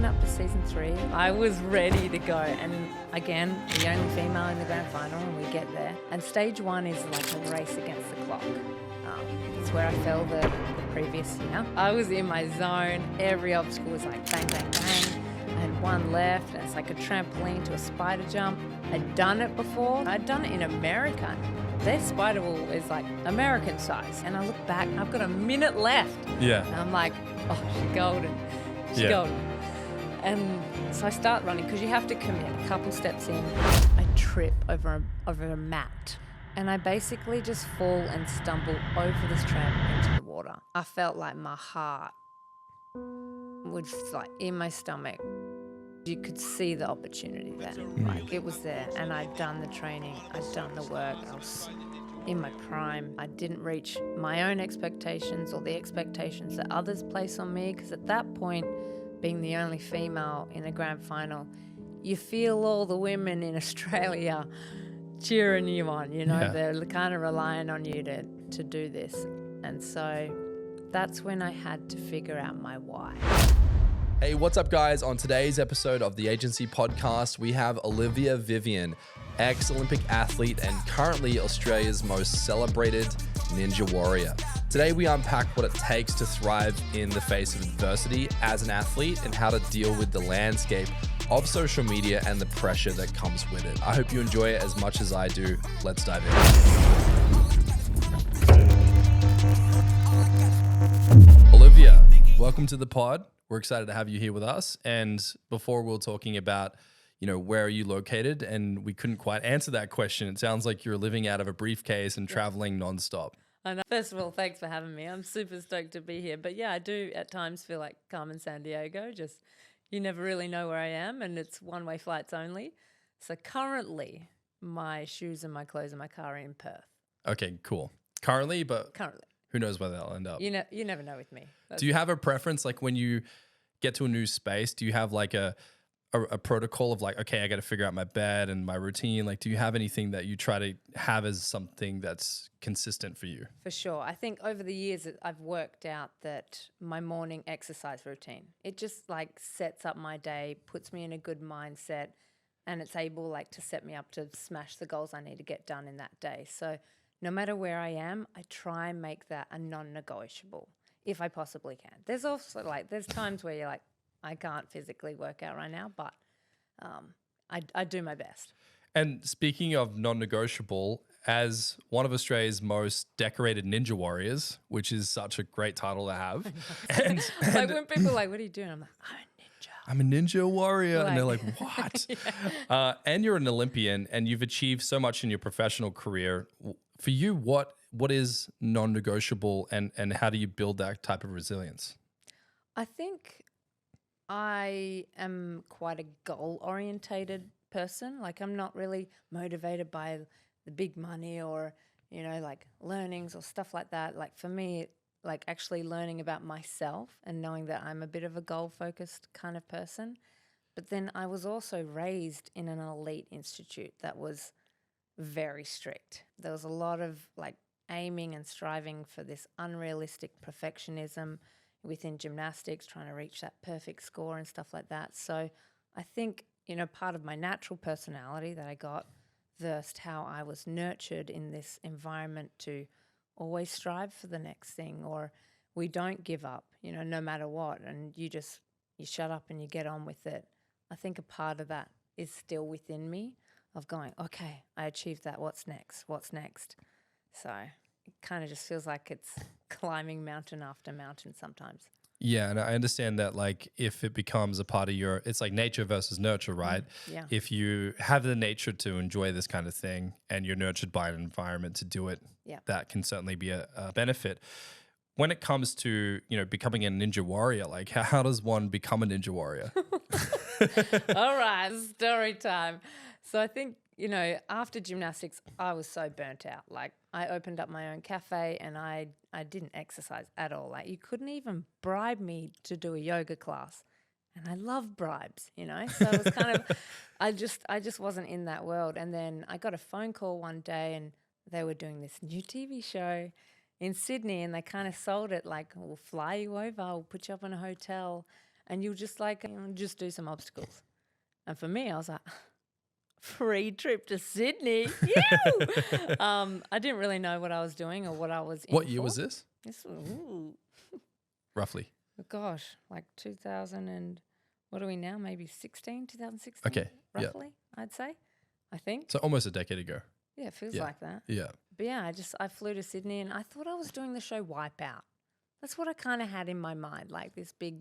went up to season 3. I was ready to go. And again, the only female in the grand final, and we get there. And stage 1 is like a race against the clock. It's where I fell the previous year. I was in my zone. Every obstacle was like bang, bang, bang. I had one left, and it's like a trampoline to a spider jump. I'd done it before. I'd done it in America. Their spider wall is like American size. And I look back, I've got a minute left. Yeah. And I'm like, oh, she's golden. She's golden. And so I start running because you have to commit. A couple steps in, I trip over a mat. And I basically just fall and stumble over this tramp into the water. I felt like my heart was like in my stomach. You could see the opportunity then. Like it was there. And I'd done the training. I'd done the work. I was in my prime. I didn't reach my own expectations or the expectations that others place on me. Because at that point, being the only female in a grand final, you feel all the women in Australia cheering you on, you know, they're kind of relying on you to do this. And so that's when I had to figure out my why. Hey, what's up, guys? On today's episode of the Agency Podcast, we have Olivia Vivian, ex-Olympic athlete and currently Australia's most celebrated ninja warrior. Today, we unpack what it takes to thrive in the face of adversity as an athlete and how to deal with the landscape of social media and the pressure that comes with it. I hope you enjoy it as much as I do. Let's dive in. Olivia, welcome to the pod. We're excited to have you here with us. And before we were talking about, you know, where are you located? And we couldn't quite answer that question. It sounds like you're living out of a briefcase and traveling nonstop. I know. First of all, thanks for having me. I'm super stoked to be here. But yeah, I do at times feel like Carmen Sandiego, just you never really know where I am, and it's one-way flights only. So currently, my shoes and my clothes and my car are in Perth. Okay, cool. Currently. Who knows where they'll end up? You never know with me. Do you have a preference, like when you get to a new space, do you have like a protocol of like, okay, I got to figure out my bed and my routine? Like, do you have anything that you try to have as something that's consistent for you? For sure. I think over the years I've worked out that my morning exercise routine, it just like sets up my day, puts me in a good mindset, and it's able like to set me up to smash the goals I need to get done in that day. So no matter where I am, I try and make that a non-negotiable if I possibly can. There's also like, there's times where you're like, I can't physically work out right now, but I do my best. And speaking of non-negotiable, as one of Australia's most decorated ninja warriors, which is such a great title to have. and like when people are like, what are you doing? I'm like, I'm a ninja warrior. Like, and they're like, what? And you're an Olympian and you've achieved so much in your professional career. For you, what is non-negotiable and how do you build that type of resilience? I think I am quite a goal-orientated person. Like I'm not really motivated by the big money or, you know, like learnings or stuff like that. Like for me, like actually learning about myself and knowing that I'm a bit of a goal-focused kind of person. But then I was also raised in an elite institute that was very strict. There was a lot of like aiming and striving for this unrealistic perfectionism within gymnastics, trying to reach that perfect score and stuff like that. So I think, you know, part of my natural personality that I got versed how I was nurtured in this environment to always strive for the next thing, or we don't give up, you know, no matter what. And you shut up and you get on with it. I think a part of that is still within me of going, okay, I achieved that. What's next? What's next? So it kind of just feels like it's climbing mountain after mountain sometimes. Yeah, and I understand that like if it becomes a part of it's like nature versus nurture, right? Yeah. If you have the nature to enjoy this kind of thing and you're nurtured by an environment to do it, that can certainly be a benefit. When it comes to, you know, becoming a ninja warrior, like how does one become a ninja warrior? All right, story time. So I think, you know, after gymnastics, I was so burnt out. Like I opened up my own cafe and I didn't exercise at all. Like you couldn't even bribe me to do a yoga class. And I love bribes, you know? So it was kind of, I just wasn't in that world. And then I got a phone call one day and they were doing this new TV show in Sydney and they kind of sold it like, we'll fly you over, we'll put you up in a hotel. and you'll just like just do some obstacles. And for me, I was like, free trip to Sydney. Ew! I didn't really know what I was doing or what I was in What year for. was this? Roughly. Gosh, like 2000 and what are we now? Maybe 2016? Okay, yeah. Roughly, I'd say. I think. So almost a decade ago. Yeah, it feels Yeah. like that. Yeah. But yeah, I flew to Sydney and I thought I was doing the show Wipeout. That's what I kind of had in my mind, like this big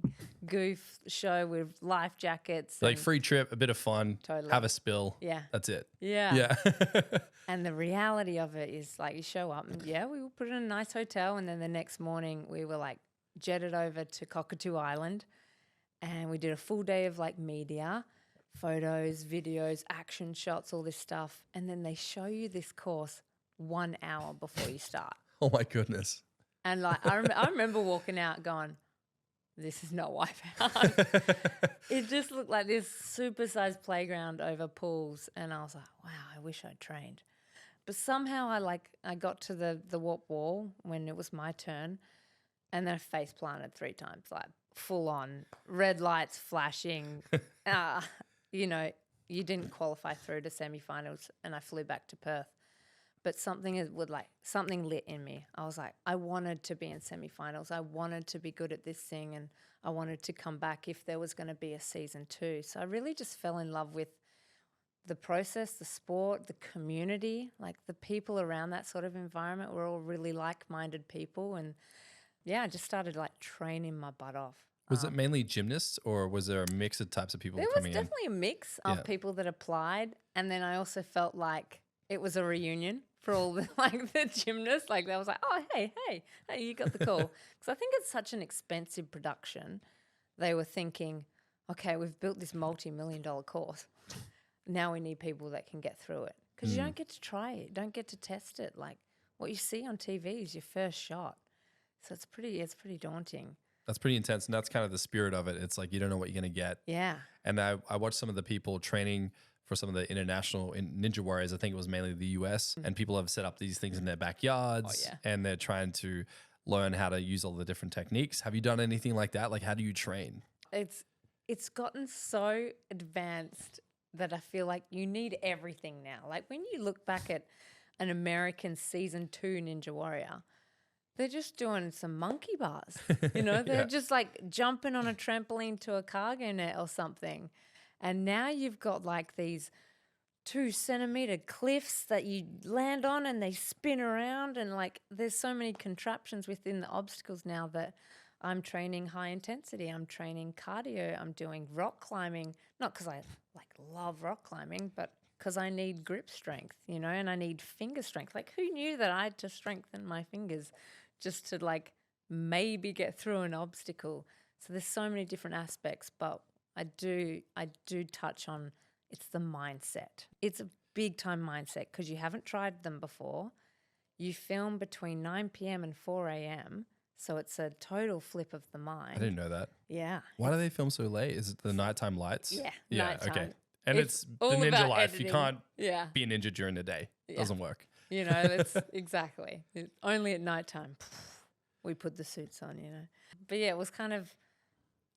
goof show with life jackets. Like and- free trip, a bit of fun, Totally. have a spill. Yeah. That's it. Yeah. Yeah. And the reality of it is like you show up and yeah, we were put in a nice hotel and then the next morning we were like jetted over to Cockatoo Island and we did a full day of like media, photos, videos, action shots, all this stuff. And then they show you this course 1 hour before you start. Oh my goodness. And like I remember walking out going, this is not Wipeout. It just looked like this supersized playground over pools. And I was like, wow, I wish I'd trained. But somehow I got to the warp wall when it was my turn and then I face planted 3 times, like full on red lights flashing. You know, you didn't qualify through to semifinals and I flew back to Perth. But something lit in me. I was like, I wanted to be in semifinals. I wanted to be good at this thing and I wanted to come back if there was going to be a season 2. So I really just fell in love with the process, the sport, the community, like the people around that sort of environment were all really like-minded people. And yeah, I just started like training my butt off. Was it mainly gymnasts or was there a mix of types of people There was coming in? definitely a mix of Yeah. people that applied. And then I also felt like it was a reunion for all the like the gymnasts. Like they was like, oh, hey, you got the call. Because I think it's such an expensive production. They were thinking, okay, we've built this multi-million-dollar course. Now we need people that can get through it. Because you don't get to try it. Don't get to test it. Like what you see on TV is your first shot. So it's pretty daunting. That's pretty intense. And that's kind of the spirit of it. It's like you don't know what you're going to get. Yeah. And I watched some of the people training for some of the international Ninja Warriors. I think it was mainly the US. And people have set up these things in their backyards. Oh, yeah. And they're trying to learn how to use all the different techniques. Have you done anything like that? Like how do you train? It's gotten so advanced that I feel like you need everything now. Like when you look back at an American season 2 Ninja Warrior, they're just doing some monkey bars. You know, they're Yeah. just like jumping on a trampoline to a cargo net or something. And now you've got like these 2-centimeter cliffs that you land on and they spin around. And like there's so many contraptions within the obstacles now that I'm training high intensity. I'm training cardio. I'm doing rock climbing, not because I like love rock climbing, but because I need grip strength, you know, and I need finger strength. Like who knew that I had to strengthen my fingers just to like maybe get through an obstacle? So there's so many different aspects, but I do touch on it's the mindset. It's a big time mindset because you haven't tried them before. You film between 9 p.m. and 4 a.m. So it's a total flip of the mind. I didn't know that. Yeah. Why do they film so late? Is it the nighttime lights? Yeah, Yeah. nighttime. Okay. And it's the all ninja about life. You editing. can't Yeah. be a ninja during the day. Yeah. Doesn't work. You know, it's exactly. Only at nighttime we put the suits on, you know. But yeah, it was kind of,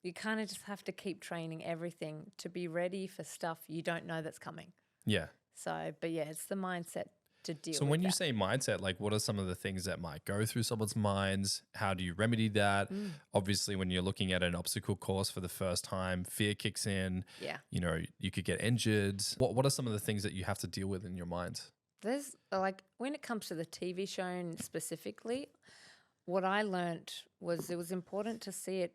you kind of just have to keep training everything to be ready for stuff you don't know that's coming. Yeah. So, but yeah, it's the mindset to deal with So when you that. say mindset, like what are some of the things that might go through someone's minds? How do you remedy that? Obviously, when you're looking at an obstacle course for the first time, fear kicks in. Yeah. You know, you could get injured. What are some of the things that you have to deal with in your mind? There's like when it comes to the TV show and specifically, what I learned was it was important to see it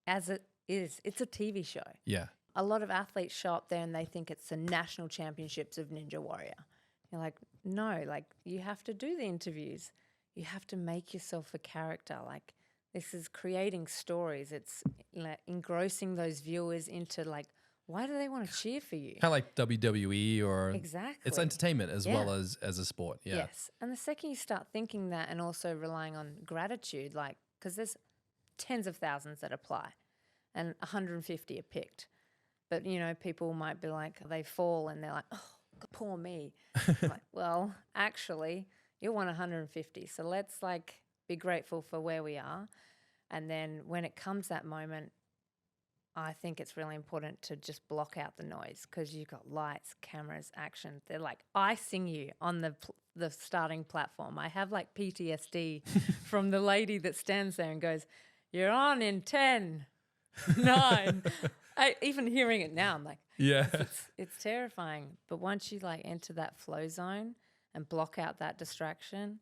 as it is. It's a TV show. Yeah. A lot of athletes show up there and they think it's the national championships of Ninja Warrior. You're like, no, like you have to do the interviews. You have to make yourself a character. Like this is creating stories. It's like engrossing those viewers into like, why do they want to cheer for you? Kind of like WWE or Exactly. it's entertainment as Yeah. well as a sport. Yeah. Yes. And the second you start thinking that and also relying on gratitude, like, because there's tens of thousands that apply and 150 are picked. But, you know, people might be like, they fall and they're like, oh, poor me. I'm like, well, actually, you're one 150. So let's like be grateful for where we are. And then when it comes that moment, I think it's really important to just block out the noise because you've got lights, cameras, action. They're like icing you on the starting platform. I have like PTSD from the lady that stands there and goes, "You're on in 10, 9." Even hearing it now, I'm like, Yeah. it's terrifying. But once you like enter that flow zone and block out that distraction,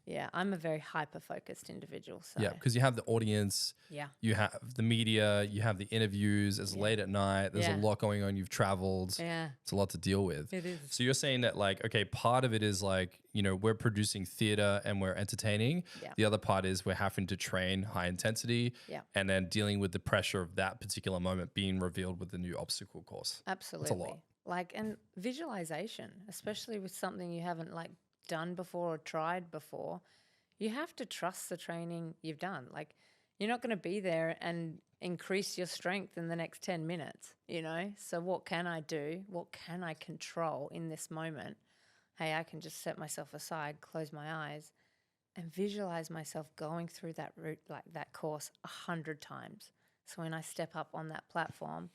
yeah, I'm a very hyper-focused individual. So Yeah, because you have the audience, yeah. you have the media, you have the interviews. It's late at night. There's a Yeah. lot going on. You've traveled. Yeah, It's a lot to deal with. it is. So you're saying that like, okay, part of it is like, you know, we're producing theater and we're entertaining. Yeah. The other part is we're having to train high intensity Yeah. and then dealing with the pressure of that particular moment being revealed with the new obstacle course. Absolutely. Like, and visualization, especially with something you haven't like done before or tried before, you have to trust the training you've done. Like, you're not going to be there and increase your strength in the next 10 minutes, you know? So what can I do? What can I control in this moment? Hey, I can just set myself aside, close my eyes, and visualize myself going through that route, like that course 100 times. So when I step up on that platform,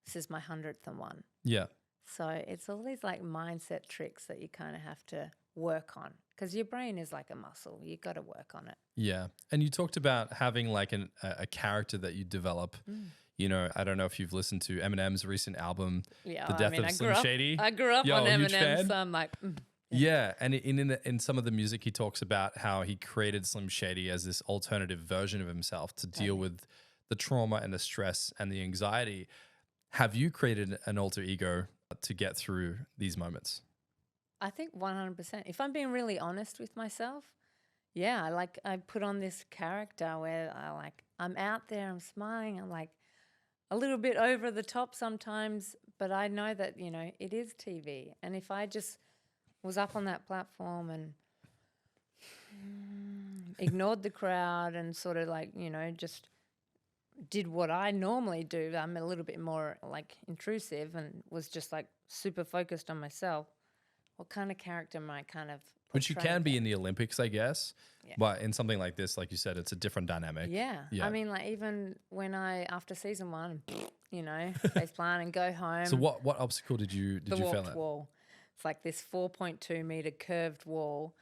this is my 100th one. Yeah. So it's all these like mindset tricks that you kind of have to work on because your brain is like a muscle. You got to work on it. Yeah. And you talked about having like a character that you develop. You know, I don't know if you've listened to Eminem's recent album, Yeah, The Death of Slim Shady. I grew up Yo, on huge Eminem, fan. so I'm like, Yeah, and in some of the music, he talks about how he created Slim Shady as this alternative version of himself to deal with the trauma and the stress and the anxiety. Have you created an alter ego to get through these moments? I think 100%. If I'm being really honest with myself, yeah, I put on this character where I'm out there, I'm smiling, I'm like a little bit over the top sometimes, but I know that, you know, it is TV. And if I just was up on that platform and ignored the crowd and sort of like, you know, just did what I normally do, I'm a little bit more like intrusive and was just like super focused on myself. What kind of character am I kind of Which you portraying can be there? in the Olympics, I guess. Yeah. But in something like this, like you said, it's a different dynamic. Yeah. Yeah. I mean, like even when after season 1, you know, face plant and go home. So what obstacle did you the fail warped at? wall. It's like this 4.2 meter curved wall.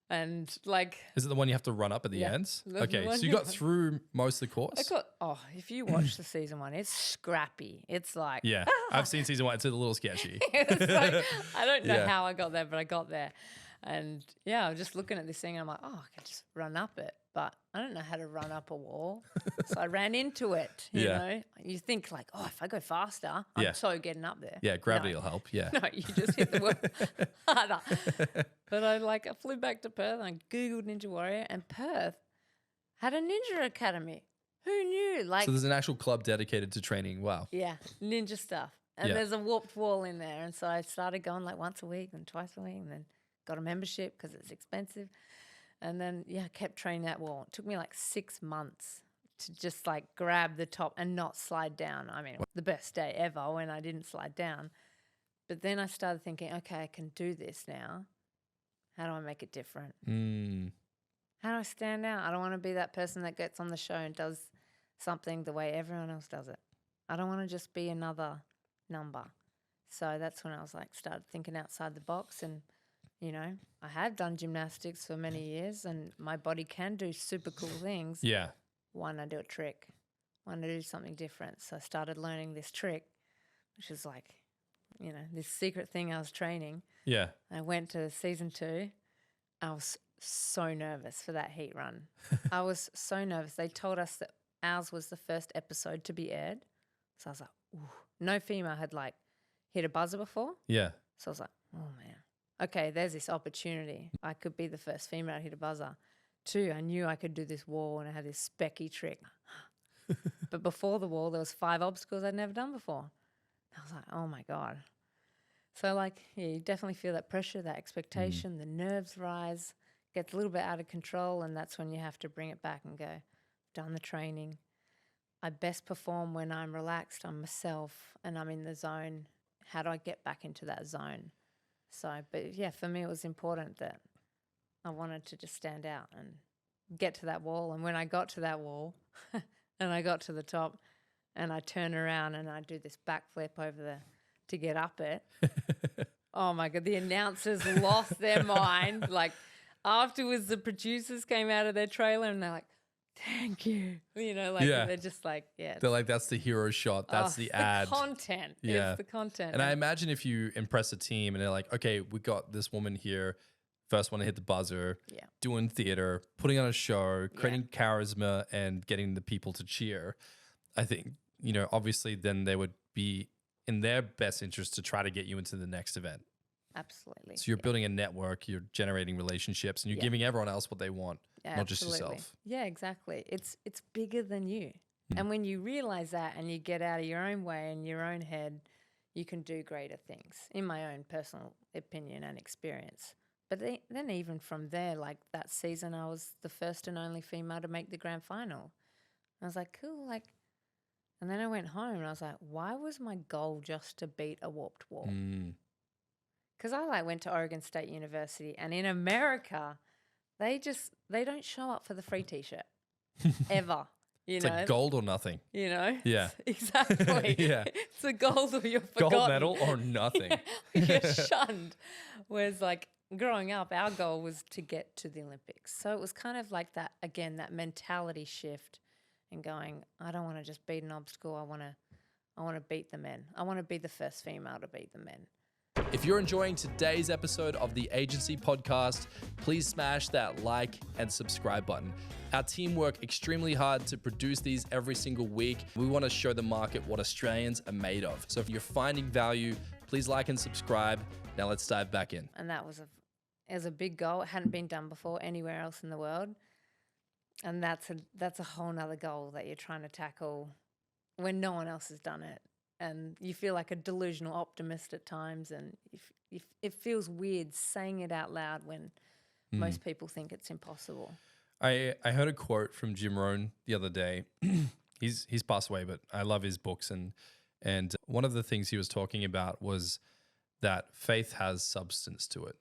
And like, Is it the one you have to run up at the Yeah, ends? that's the Okay, one so you you- got through most of the course? if you watch the season 1, it's scrappy. It's like, Yeah, I've seen season 1. It's a little sketchy. it's like, I don't know Yeah. how I got there, but I got there. And yeah, I was just looking at this thing and I'm like, oh, I can just run up it. But I don't know how to run up a wall. So I ran into it, you Yeah. know. You think like, oh, if I go faster, Yeah. I'm so getting up there. Yeah, gravity No. will help. Yeah. No, you just hit the wall harder. But I flew back to Perth and I Googled Ninja Warrior and Perth had a ninja academy. Who knew? Like, So there's an actual club dedicated to training. Wow. yeah, ninja stuff. And Yeah. there's a warped wall in there. And so I started going like once a week and twice a week and then got a membership because it's expensive. And then, yeah, kept training that wall. It took me like 6 months to just like grab the top and not slide down. I mean, the best day ever when I didn't slide down. But then I started thinking, okay, I can do this now. How do I make it different? Mm. How do I stand out? I don't want to be that person that gets on the show and does something the way everyone else does it. I don't want to just be another number. So that's when I was like, started thinking outside the box. And, you know, I have done gymnastics for many years and my body can do super cool things. Yeah. Why not do a trick? Why not do something different? So I started learning this trick, which is like, you know, this secret thing I was training. Yeah. I went to season 2. I was so nervous for that heat run. I was so nervous. They told us that ours was the first episode to be aired. So I was like, ooh. No female had like hit a buzzer before. Yeah. So I was like, oh man, okay, there's this opportunity. I could be the first female to hit a buzzer. 2, I knew I could do this wall and I had this specky trick. But before the wall, there was 5 obstacles I'd never done before. I was like, oh my God. So like, yeah, you definitely feel that pressure, that expectation, the nerves rise, gets a little bit out of control, and that's when you have to bring it back and go, done the training. I best perform when I'm relaxed, I'm myself, and I'm in the zone. How do I get back into that zone? So, but yeah, for me, it was important that I wanted to just stand out and get to that wall. And when I got to that wall and I got to the top and I turn around and I do this backflip to get up it. Oh my God, the announcers lost their mind. Like afterwards, the producers came out of their trailer and they're like, thank you. You know, like Yeah. they're just like, yeah. They're like, that's the hero shot. That's the it's ad. The content. Yeah. It's the content. And I imagine if you impress a team and they're like, okay, we got this woman here, first one to hit the buzzer, Yeah. doing theater, putting on a show, creating charisma and getting the people to cheer. I think, you know, obviously then they would be in their best interest to try to get you into the next event. Absolutely. So you're building a network, you're generating relationships, and you're giving everyone else what they want, not just yourself. Yeah, exactly. It's bigger than you. And when you realize that and you get out of your own way and your own head, you can do greater things, in my own personal opinion and experience. But then even from there, like that season, I was the first and only female to make the grand final. I was like, cool, like, and then I went home and I was like, why was my goal just to beat a warped wall? Because I went to Oregon State University, and in America, they don't show up for the free T-shirt ever. It's like gold or nothing. You know? Yeah. Exactly. Yeah. It's a gold or you're forgotten. Gold medal or nothing. You're shunned. Whereas like growing up, our goal was to get to the Olympics. So it was kind of like that, again, that mentality shift and going, I don't want to just beat an obstacle. I want to beat the men. I want to be the first female to beat the men. If you're enjoying today's episode of the Agency Podcast, please smash that like and subscribe button. Our team work extremely hard to produce these every single week. We want to show the market what Australians are made of. So if you're finding value, please like and subscribe. Now let's dive back in. And that was a big goal. It hadn't been done before anywhere else in the world. And that's a whole nother goal that you're trying to tackle when no one else has done it. And you feel like a delusional optimist at times, and if it feels weird saying it out loud when most people think it's impossible. I heard a quote from Jim Rohn the other day. He's passed away, but I love his books, and one of the things he was talking about was that faith has substance to it.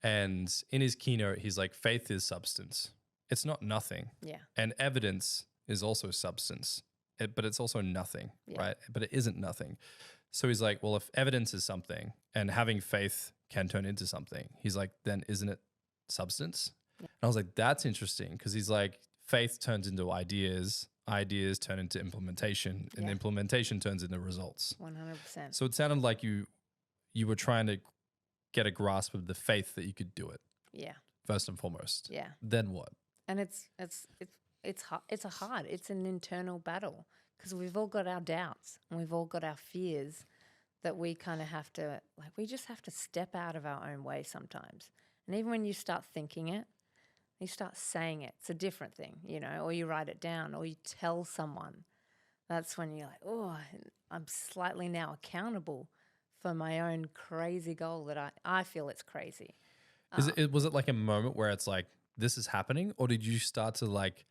And in his keynote, he's like, faith is substance. It's not nothing. Yeah. And evidence is also substance. But it's also nothing, right? But it isn't nothing. So he's like, well, if evidence is something and having faith can turn into something, he's like, then isn't it substance? Yeah. And I was like, that's interesting, because he's like, faith turns into ideas, ideas turn into implementation, and implementation turns into results. 100%. So it sounded like you were trying to get a grasp of the faith that you could do it. Yeah. First and foremost. Yeah. Then what? And it's hard. It's an internal battle, because we've all got our doubts and we've all got our fears that we kind of have to, like, we just have to step out of our own way sometimes. And even when you start thinking it, you start saying it, it's a different thing, you know, or you write it down or you tell someone. That's when you're like, oh, I'm slightly now accountable for my own crazy goal that I feel it's crazy. Was it like a moment where it's like, this is happening? Or did you start to like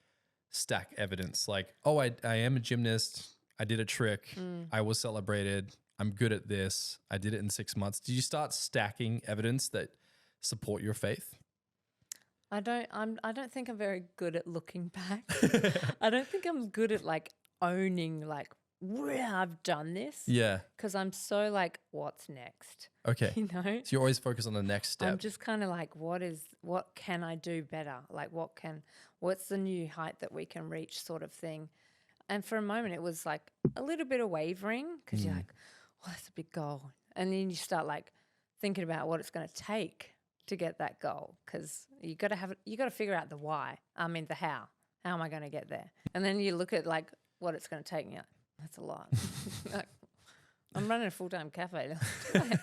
stack evidence, like, oh, I am a gymnast, I did a trick, I was celebrated, I'm good at this, I did it in 6 months? Did you start stacking evidence that support your faith? I don't think I'm very good at looking back. I don't think I'm good at like owning like, yeah, I've done this. Yeah. Because I'm so like, what's next? Okay. You know? So you're always focused on the next step. I'm just kind of like, what can I do better? Like what's the new height that we can reach, sort of thing. And for a moment it was like a little bit of wavering, because you're like, well, that's a big goal. And then you start like thinking about what it's going to take to get that goal, because you got to figure out the why. I mean, the how. How am I going to get there? And then you look at like what it's going to take, and you're like, that's a lot. Like, I'm running a full-time cafe.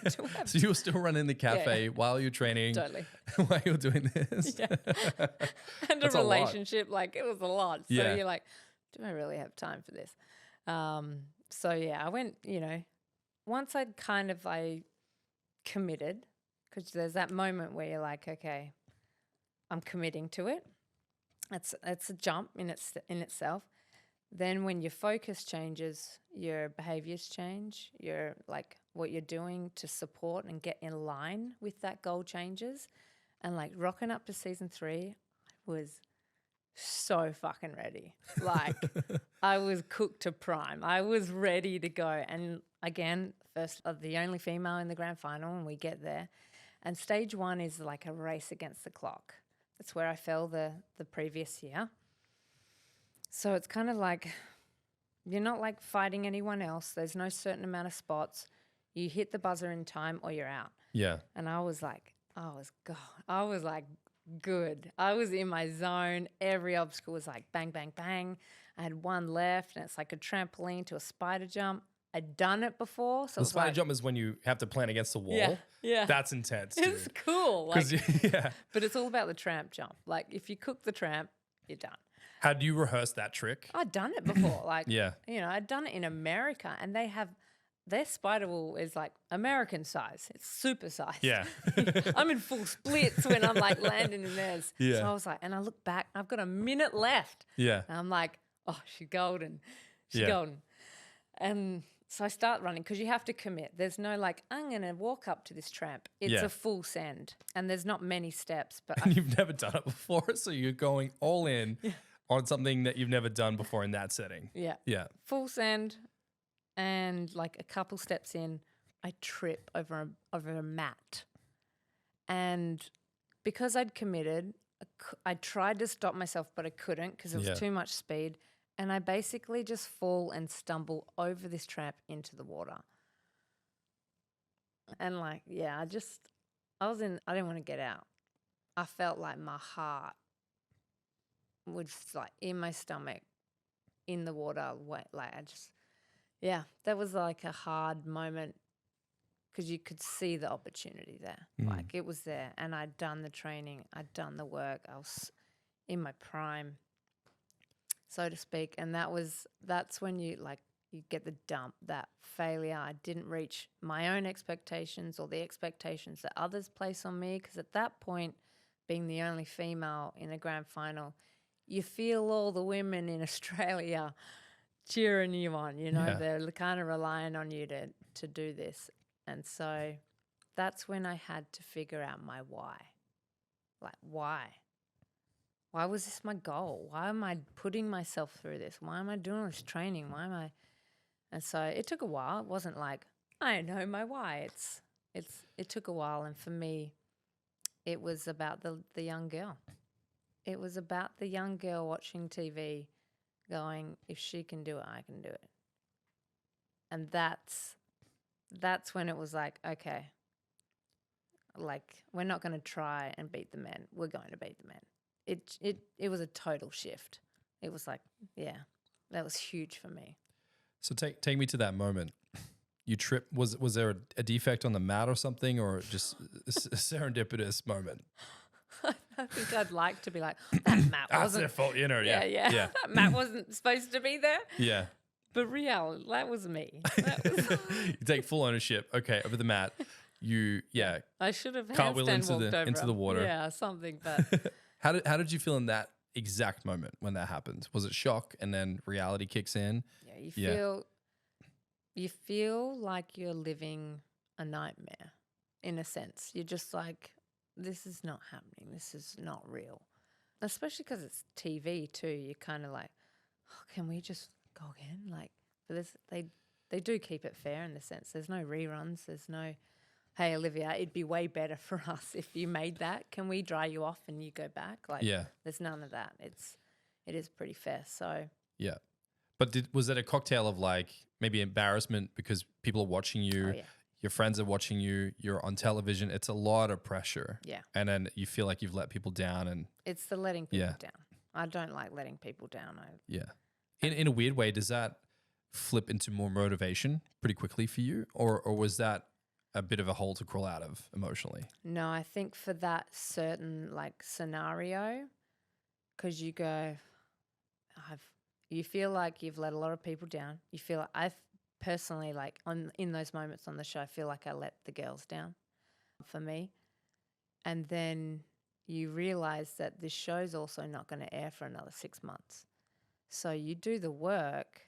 So you were still running the cafe while you're training, totally, while you're doing this. Yeah. And a relationship, like, it was a lot. So you're like, do I really have time for this? So yeah, I went, you know, once I committed, because there's that moment where you're like, okay, I'm committing to it. It's a jump in itself. Then when your focus changes, your behaviors change, your like what you're doing to support and get in line with that goal changes. And like rocking up to season 3, I was so fucking ready. Like I was cooked to prime. I was ready to go. And again, first of the only female in the grand final, and we get there. And stage 1 is like a race against the clock. That's where I fell the previous year. So it's kind of like you're not like fighting anyone else. There's no certain amount of spots. You hit the buzzer in time or you're out. Yeah. And I was like, I was like good. I was in my zone. Every obstacle was like bang, bang, bang. I had one left, and it's like a trampoline to a spider jump. I'd done it before. So The spider jump is when you have to plan against the wall. Yeah, yeah. That's intense, dude. It's cool. Like, yeah. but it's all about the tramp jump. Like if you cook the tramp, you're done. How do you rehearse that trick? I'd done it before. Like, Yeah. you know, I'd done it in America, and they have their spider wall is like American size. It's super size. Yeah. I'm in full splits when I'm like landing in theirs. Yeah. So I was like, and I look back, I've got a minute left. Yeah. And I'm like, oh, she's golden. She's Yeah. golden. And so I start running because you have to commit. There's no like, I'm going to walk up to this tramp. It's Yeah. a full send. And there's not many steps. But And you've never done it before, so you're going all in on something that you've never done before in that setting. yeah, Yeah. full send. And like a couple steps in, I trip over a mat. And because I'd committed, I tried to stop myself, but I couldn't because it was Yeah. too much speed. And I basically just fall and stumble over this tramp into the water. And like, yeah, I didn't want to get out. I felt like my heart was like in my stomach, in the water. Yeah, that was like a hard moment because you could see the opportunity there. Like it was there, and I'd done the training, I'd done the work. I was in my prime, so to speak, and that's when you get the dump, that failure. I didn't reach my own expectations or the expectations that others place on me, because at that point, being the only female in a grand final, you feel all the women in Australia cheering you on, you know, Yeah. they're kind of relying on you to do this. And so that's when I had to figure out my why. Like, why? Why was this my goal? Why am I putting myself through this? Why am I doing this training? And so it took a while. It wasn't like, I know my why. It took a while. And for me, it was about the young girl. It was about the young girl watching TV going, if she can do it, I can do it. And that's when it was like, okay, like we're not going to try and beat the men. We're going to beat the men. It was a total shift. It was like, yeah, that was huge for me. So take me to that moment. You tripped. Was there a defect on the mat or something, or just a serendipitous moment? I think I'd like to be like, that mat That's wasn't. their fault, you know. Yeah. Yeah. That mat wasn't supposed to be there. Yeah. But reality, that was me. That was, You take full ownership. Okay, over the mat. I should have Cartwheel handstand into walked over into the him. water. Yeah, something. But How did you feel in that exact moment when that happened? Was it shock and then reality kicks in? yeah, you feel like you're living a nightmare in a sense. You're just like, this is not happening. This is not real. Especially because it's TV too. You're kind of like, oh, can we just go again? Like, for this, they do keep it fair in the sense. There's no reruns. There's no, hey Olivia, it'd be way better for us if you made that. Can we dry you off and you go back? Like, Yeah. there's none of that. It is pretty fair. So Yeah. But was it a cocktail of like maybe embarrassment because people are watching you, yeah. your friends are watching you, you're on television? It's a lot of pressure. yeah, And then you feel like you've let people down, and it's the letting people Yeah. down. I don't like letting people down. yeah. In a weird way, does that flip into more motivation pretty quickly for you? Or was that a bit of a hole to crawl out of emotionally? No, I think for that certain like scenario, because you go, you feel like you've let a lot of people down. You feel like I've personally like in those moments on the show, I feel like I let the girls down for me. And then you realize that this show's also not going to air for another 6 months. So you do the work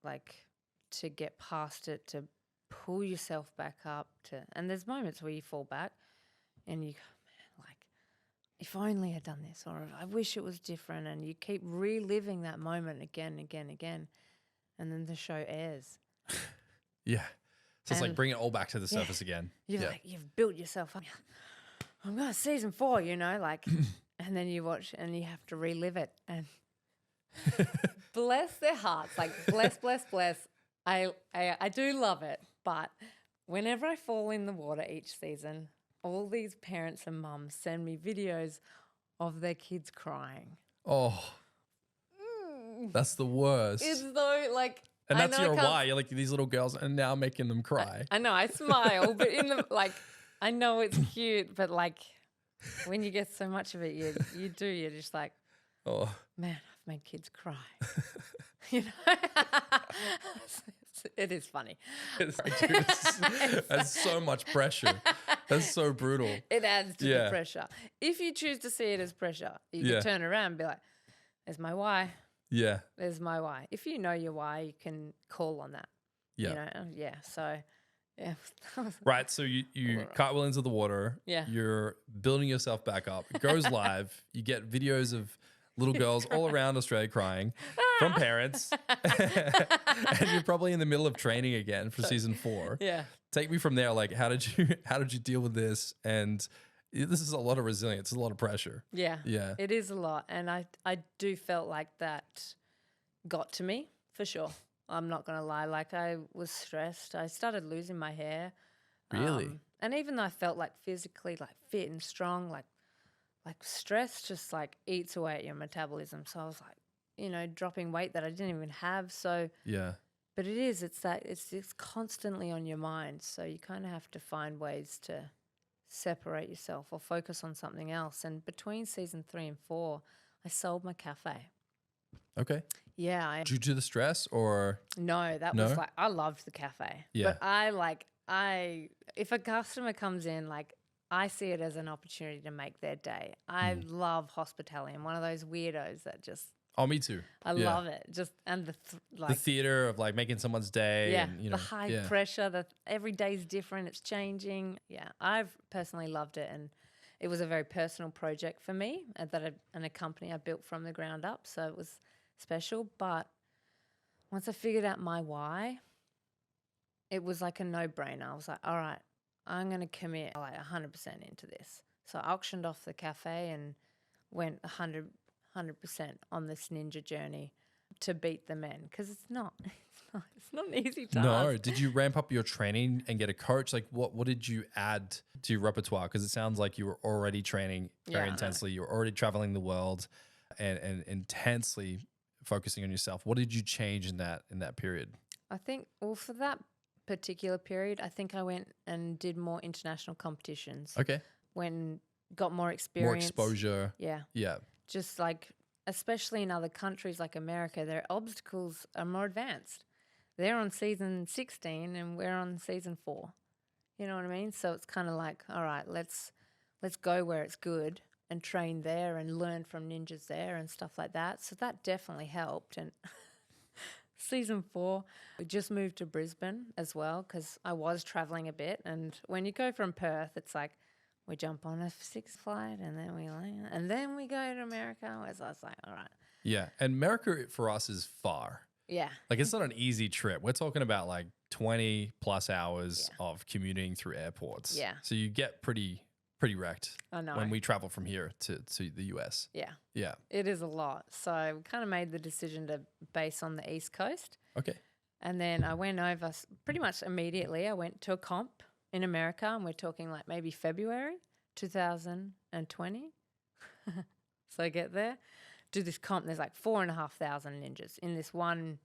like to get past it, to pull yourself back up and there's moments where you fall back and you go, man, like if only I'd done this, or I wish it was different. And you keep reliving that moment again, again, again. And then the show airs. Yeah. So it's like And- bring it all back to the surface again. You're Yeah. like, you've built yourself up. I'm going to season 4, you know, like, and then you watch and you have to relive it. And bless their hearts, like, bless, bless, bless. I do love it. But whenever I fall in the water each season, all these parents and mums send me videos of their kids crying. Oh, that's the worst. It's though, like, And I that's know I your can't- why. You're like, these little girls are now making them cry. I know, I smile, but in the, like, I know it's cute, but like, when you get so much of it, you're just like, Oh, man, I've made kids cry. You know, it is funny. that's so much pressure. That's so brutal. It adds to Yeah. the pressure. If you choose to see it as pressure, you Yeah. can turn around and be like, "There's my why. Yeah. There's my why." If you know your why, you can call on that. Yeah. You know, yeah. So, yeah. Right. So you cartwheel into the water. Yeah. You're building yourself back up. It goes live. You get videos of little girls all around Australia crying from parents. And you're probably in the middle of training again for season 4. Yeah. Take me from there. Like, how did you deal with this? And this is a lot of resilience, a lot of pressure. Yeah. Yeah. It is a lot. And I do felt like that got to me for sure. I'm not going to lie. Like, I was stressed. I started losing my hair. Really? And even though I felt like physically like fit and strong, like stress just like eats away at your metabolism. So I was like, you know, dropping weight that I didn't even have. So, Yeah. but it's constantly on your mind. So you kind of have to find ways to separate yourself or focus on something else. And between season 3 and 4, I sold my cafe. Okay. Yeah, Due to the stress or no, that No? was like, I loved the cafe. Yeah. But if a customer comes in, like, I see it as an opportunity to make their day. I love hospitality. I'm one of those weirdos that just, oh, me too. I Yeah. love it. Just, and The like, theater of like making someone's day. yeah, And, you know, the high yeah. pressure, that every day's different, it's changing. Yeah, I've personally loved it. And it was a very personal project for me and a company I built from the ground up. So it was special. But once I figured out my why, it was like a no-brainer. I was like, all right, I'm going to commit like 100% into this. So I auctioned off the cafe and went 100% on this ninja journey to beat the men, because it's not an easy task. No, did you ramp up your training and get a coach? Like, what did you add to your repertoire? Because it sounds like you were already training very Yeah, I know. intensely. You were already traveling the world and intensely focusing on yourself. What did you change in that period? I think, well, for that particular period, I think I went and did more international competitions. Okay, Got more experience. more exposure. Yeah. Yeah, Just like, especially in other countries like America, their obstacles are more advanced. They're on season 16 and we're on season 4. You know what I mean? So it's kind of like, all right, let's go where it's good and train there and learn from ninjas there and stuff like that. So that definitely helped. And season 4, we just moved to Brisbane as well because I was traveling a bit. And when you go from Perth, it's like we jump on a 6 flight and then we land and then we go to America. So I was like, all right. yeah. And America for us is far. Yeah. Like, it's not an easy trip. We're talking about like 20 plus hours of commuting through airports. Yeah. So you get pretty wrecked I know. when we travel from here to the US. Yeah. Yeah. It is a lot. So we kind of made the decision to base on the East Coast. Okay. And then I went over pretty much immediately. I went to a comp in America, and we're talking like maybe February 2020. So I get there, do this comp. There's like 4,500 ninjas in this one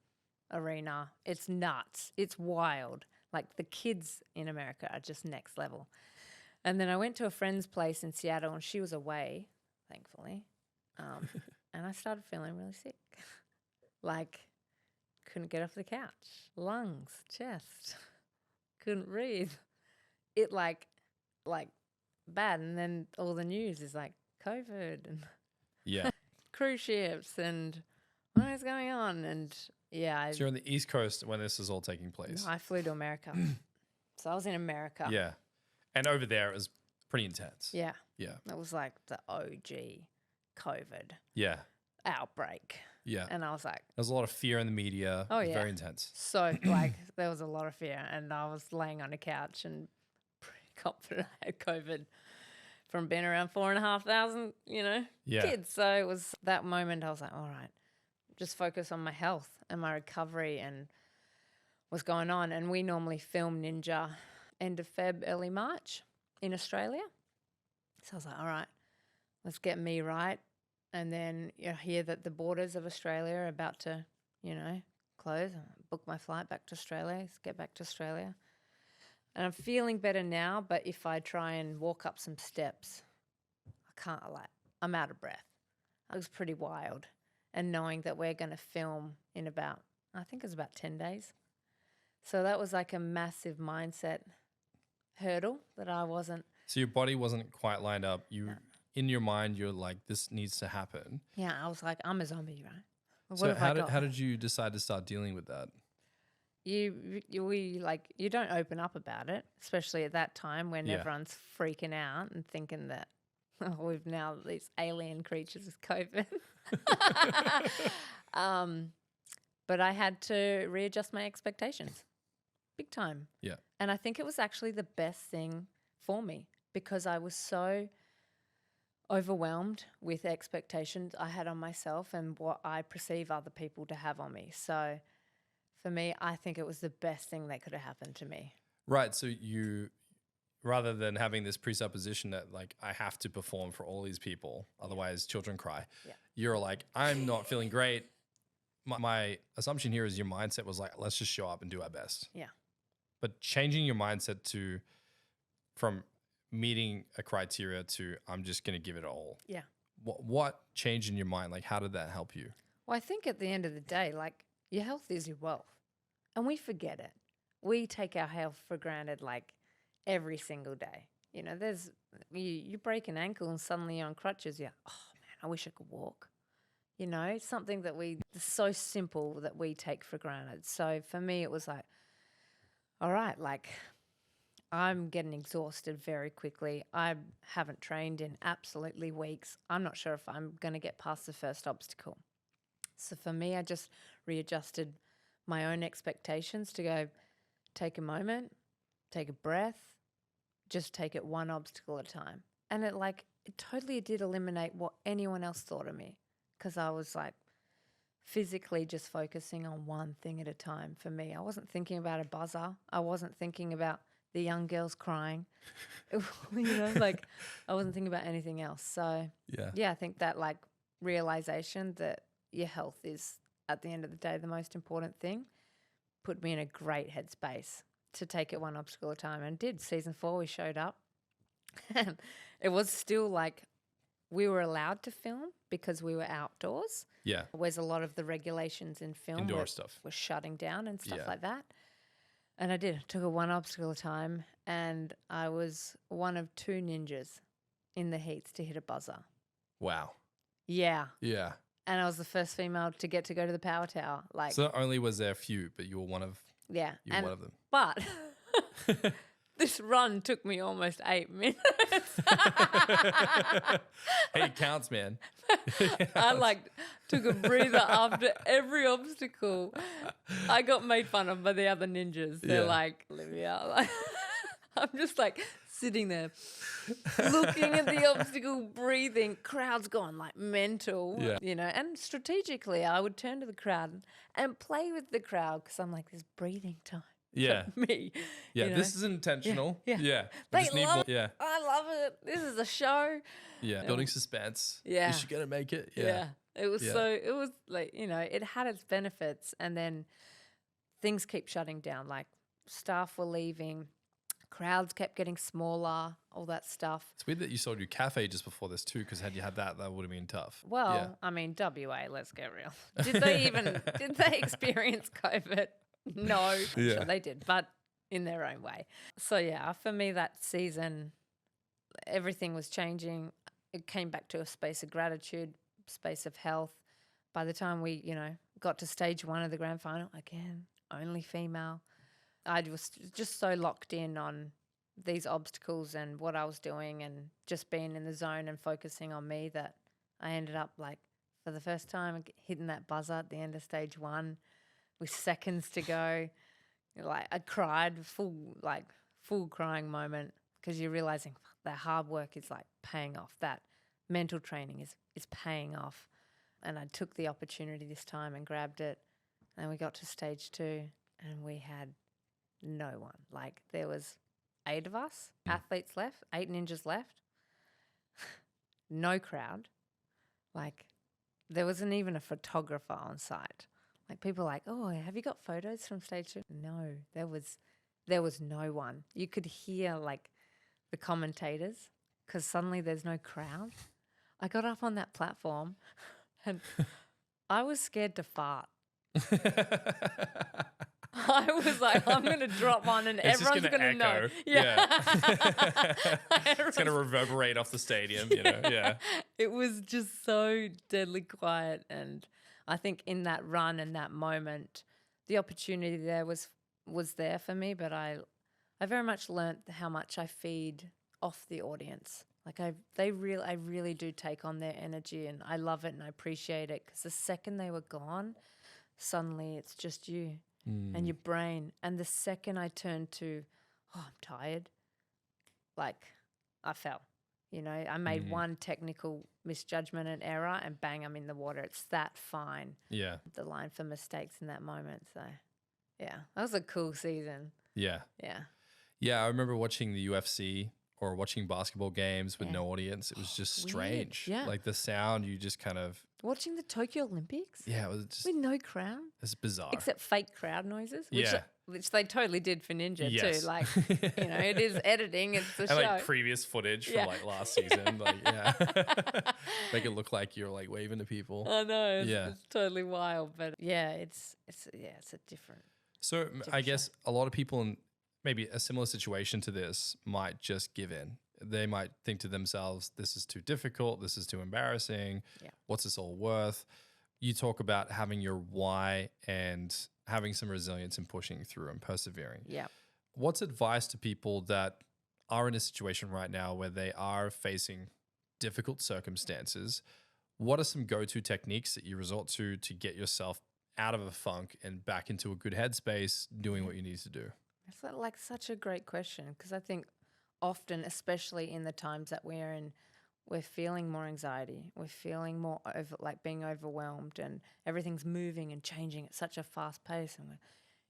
arena. It's nuts. It's wild. Like, the kids in America are just next level. And then I went to a friend's place in Seattle, and she was away, thankfully. And I started feeling really sick. Like, couldn't get off the couch. Lungs, chest, couldn't breathe. It like bad. And then all the news is like COVID and Yeah. cruise ships and what is going on. And yeah, So you're on the East Coast when this is all taking place. I flew to America. So I was in America. Yeah. And over there it was pretty intense. Yeah. Yeah. It was like the OG COVID Yeah. outbreak. Yeah. And I was like, There's a lot of fear in the media. Oh, It's yeah. very intense. so like there was a lot of fear, and I was laying on a couch and pretty confident I had COVID from being around 4,500, Yeah. kids. So it was that moment I was like, all right, just focus on my health and my recovery and what's going on. And we normally film Ninja end of Feb, early March in Australia. So I was like, all right, let's get me right. And then you hear that the borders of Australia are about to, close. Book my flight back to Australia, let's get back to Australia. And I'm feeling better now, but if I try and walk up some steps, I can't, I'm out of breath. I was pretty wild. And knowing that we're going to film in about, I think it's about 10 days. So that was like a massive mindset hurdle that I wasn't. So your body wasn't quite lined up. In your mind, you're like, this needs to happen. Yeah, I was like, I'm a zombie, right? What So have I got? how did you decide to start dealing with that? you don't open up about it, especially at that time when Yeah. everyone's freaking out and thinking that we've now these alien creatures with COVID. But I had to readjust my expectations big time. Yeah. And I think it was actually the best thing for me because I was so overwhelmed with expectations I had on myself and what I perceive other people to have on me. So for me, I think it was the best thing that could have happened to me. Right. So you, rather than having this presupposition that like I have to perform for all these people, otherwise children cry, Yeah. you're like, I'm not feeling great. My assumption here is your mindset was like, let's just show up and do our best. Yeah. But changing your mindset from meeting a criteria to I'm just going to give it all. Yeah. What changed in your mind? Like, how did that help you? Well, I think at the end of the day, like your health is your wealth and we forget it. We take our health for granted like every single day. You break an ankle and suddenly you're on crutches. You're, oh man, I wish I could walk. Something that it's so simple that we take for granted. So for me, it was like, all right, like I'm getting exhausted very quickly. I haven't trained in absolutely weeks. I'm not sure if I'm going to get past the first obstacle. So for me, I just readjusted my own expectations to go take a moment, take a breath, just take it one obstacle at a time. And it totally did eliminate what anyone else thought of me because I was like physically just focusing on one thing at a time for me. I wasn't thinking about a buzzer. I wasn't thinking about the young girls crying. I wasn't thinking about anything else. So yeah, I think that realization that your health is at the end of the day the most important thing put me in a great headspace to take it one obstacle at a time, and did. Season 4 we showed up and it was still we were allowed to film because we were outdoors. Yeah. Whereas a lot of the regulations in film Indoor stuff were shutting down and stuff Yeah. like that. And I did. Took it one obstacle at a time, and I was one of 2 ninjas in the heats to hit a buzzer. Wow. Yeah. Yeah. And I was the first female to get to go to the power tower. So not only was there a few, but you were one of yeah. one of them. But this run took me almost 8 minutes. Hey, it counts, man. I took a breather after every obstacle. I got made fun of by the other ninjas. They're Yeah. like, Olivia, I'm just sitting there looking at the obstacle, breathing. Crowd's gone mental, Yeah. And strategically I would turn to the crowd and play with the crowd because I'm like, there's breathing time. Yeah. For me. Yeah. This is intentional. Yeah. Yeah. They We just need love more. it. Yeah. I love it. This is a show. Yeah. Building suspense. Yeah. Is she going to make it? Yeah. It was Yeah. it was it had its benefits, and then things keep shutting down. Staff were leaving, crowds kept getting smaller, all that stuff. It's weird that you sold your cafe just before this too, because had you had that would have been tough. Well, I mean, WA, let's get real. Did they experience COVID? No, I'm Yeah. sure they did, but in their own way. So yeah, for me that season, everything was changing. It came back to a space of gratitude, space of health. By the time we, got to stage 1 of the grand final, again, only female, I was just so locked in on these obstacles and what I was doing and just being in the zone and focusing on me that I ended up like for the first time hitting that buzzer at the end of stage 1 with seconds to go. Like I cried, full crying moment because you're realizing that hard work is like paying off. That mental training is paying off. And I took the opportunity this time and grabbed it. And we got to stage 2 and we had no one. Like there was 8 of us, athletes left, 8 ninjas left, no crowd. Like there wasn't even a photographer on site. Like people were like, oh, have you got photos from stage 2? No, there was no one. You could hear like the commentators because suddenly there's no crowd. I got up on that platform and I was scared to fart. I was like, I'm going to drop one and It's everyone's going to know. Yeah. It's going to reverberate off the stadium, you know? Yeah. It was just so deadly quiet. And I think in that run and that moment, the opportunity there was there for me, but I very much learnt how much I feed off the audience. Like I really do take on their energy and I love it and I appreciate it because the second they were gone, suddenly it's just you and your brain. And the second I turned to, oh, I'm tired, like I fell. You know, I made one technical misjudgment and error and bang, I'm in the water. It's that fine. Yeah. The line for mistakes in that moment. So, yeah, that was a cool season. Yeah. Yeah. Yeah. I remember watching the UFC or watching basketball games with Yeah. no audience. It was just Weird. strange. Yeah. Like the sound, you just kind of, Watching the Tokyo Olympics yeah, it was just, with no crowd. it's bizarre. Except fake crowd noises, Yeah. which they totally did for Ninja Yes. too. Like, you know, it is editing, it's the and show. like previous footage from Yeah. like last season. Like, yeah. Make it look like you're like waving to people. I know, Yeah. it's totally wild, but yeah, it's a different. So I show. guess a lot of people in maybe a similar situation to this might just give in. They might think to themselves, this is too difficult. This is too embarrassing. Yeah. What's this all worth? You talk about having your why and having some resilience and pushing through and persevering. Yeah. What's advice to people that are in a situation right now where they are facing difficult circumstances? What are some go-to techniques that you resort to get yourself out of a funk and back into a good headspace doing what you need to do? It's like such a great question because I think often, especially in the times that we're in, we're feeling more anxiety. We're feeling more being overwhelmed and everything's moving and changing at such a fast pace. And,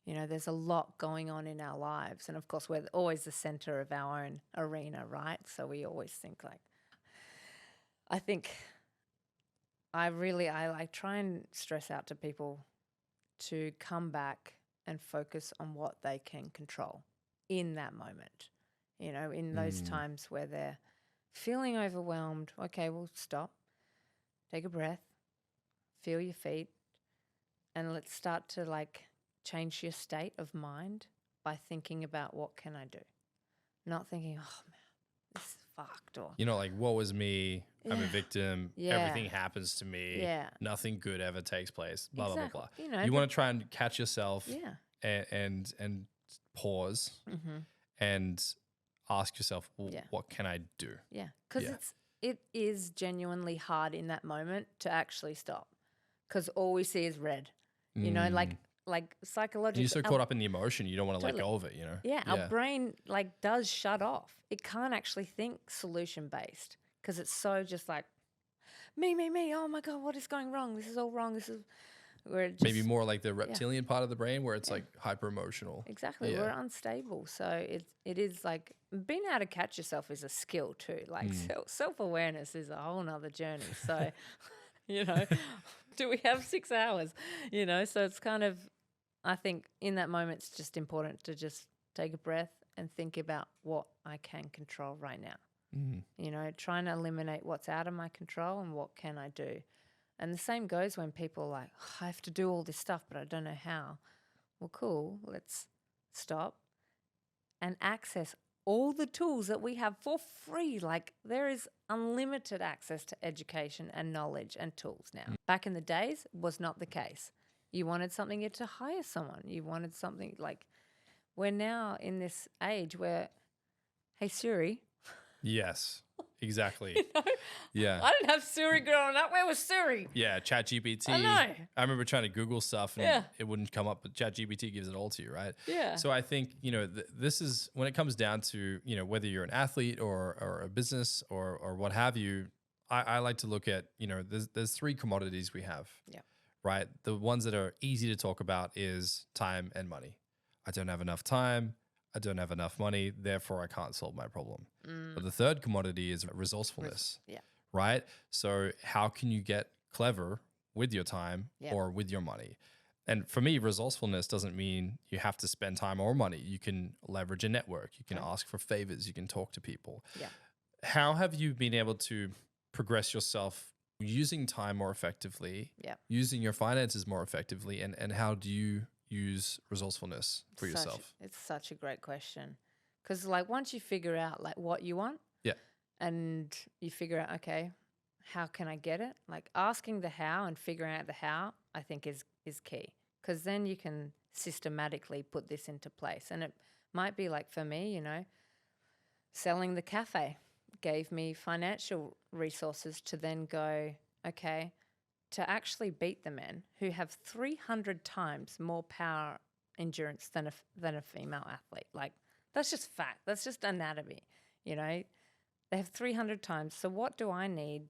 you know, there's a lot going on in our lives. And of course, we're always the center of our own arena, right? So we always think I think I like try and stress out to people to come back and focus on what they can control in that moment. You know, in those times where they're feeling overwhelmed, okay, well, stop, take a breath, feel your feet, and let's start to change your state of mind by thinking about what can I do? Not thinking, oh man, this is fucked, or You know, like, woe is me. I'm a Yeah. victim. Yeah. Everything happens to me. Yeah. Nothing good ever takes place. Blah, Exactly. blah, blah, You blah. know, You but- want to try and catch yourself yeah. and pause Mm-hmm. and ask yourself, well, Yeah. what can I do? Yeah, because Yeah. it is genuinely hard in that moment to actually stop, because all we see is red. You know, like psychologically. You're so caught up in the emotion, you don't want to let Totally. go of it, you know? Yeah, our brain does shut off. It can't actually think solution based because it's so just like me. Oh my god, what is going wrong? This is all wrong. This is where it just, Maybe more like the reptilian part of the brain where it's like hyper emotional. exactly. Yeah. We're unstable, so it is like being able to catch yourself is a skill too. Like self awareness is a whole nother journey. So you know, do we have 6 hours? You know, so it's kind of, I think in that moment it's just important to just take a breath and think about what I can control right now. You know, trying to eliminate what's out of my control and what can I do. And the same goes when people are like, oh, I have to do all this stuff, but I don't know how. Well, cool. Let's stop and access all the tools that we have for free. Like there is unlimited access to education and knowledge and tools now. Back in the days, was not the case. You wanted something, you had to hire someone. You wanted something we're now in this age where hey Siri. Yes, exactly. Yeah. I didn't have Siri growing up. Where was Siri? Yeah, ChatGPT. I know. I remember trying to Google stuff and Yeah. it wouldn't come up, but ChatGPT gives it all to you, right? Yeah. So I think, this is when it comes down to, whether you're an athlete or a business or what have you, I like to look at, there's three commodities we have. Yeah. Right? The ones that are easy to talk about is time and money. I don't have enough time. I don't have enough money. Therefore, I can't solve my problem. But the third commodity is resourcefulness. Yeah. Right? So how can you get clever with your time Yeah. or with your money? And for me, resourcefulness doesn't mean you have to spend time or money. You can leverage a network. You can ask for favors. You can talk to people. Yeah. How have you been able to progress yourself using time more effectively, Yeah. using your finances more effectively, and how do you use resourcefulness for yourself? It's such a great question. Because like once you figure out like what you want, Yeah. and you figure out, okay, how can I get it? Like asking the how and figuring out the how, I think is key. Because then you can systematically put this into place. And it might be like for me, selling the cafe gave me financial resources to then go, okay, to actually beat the men who have 300 times more power endurance than a female athlete. Like that's just fact. That's just anatomy. They have 300 times. So what do I need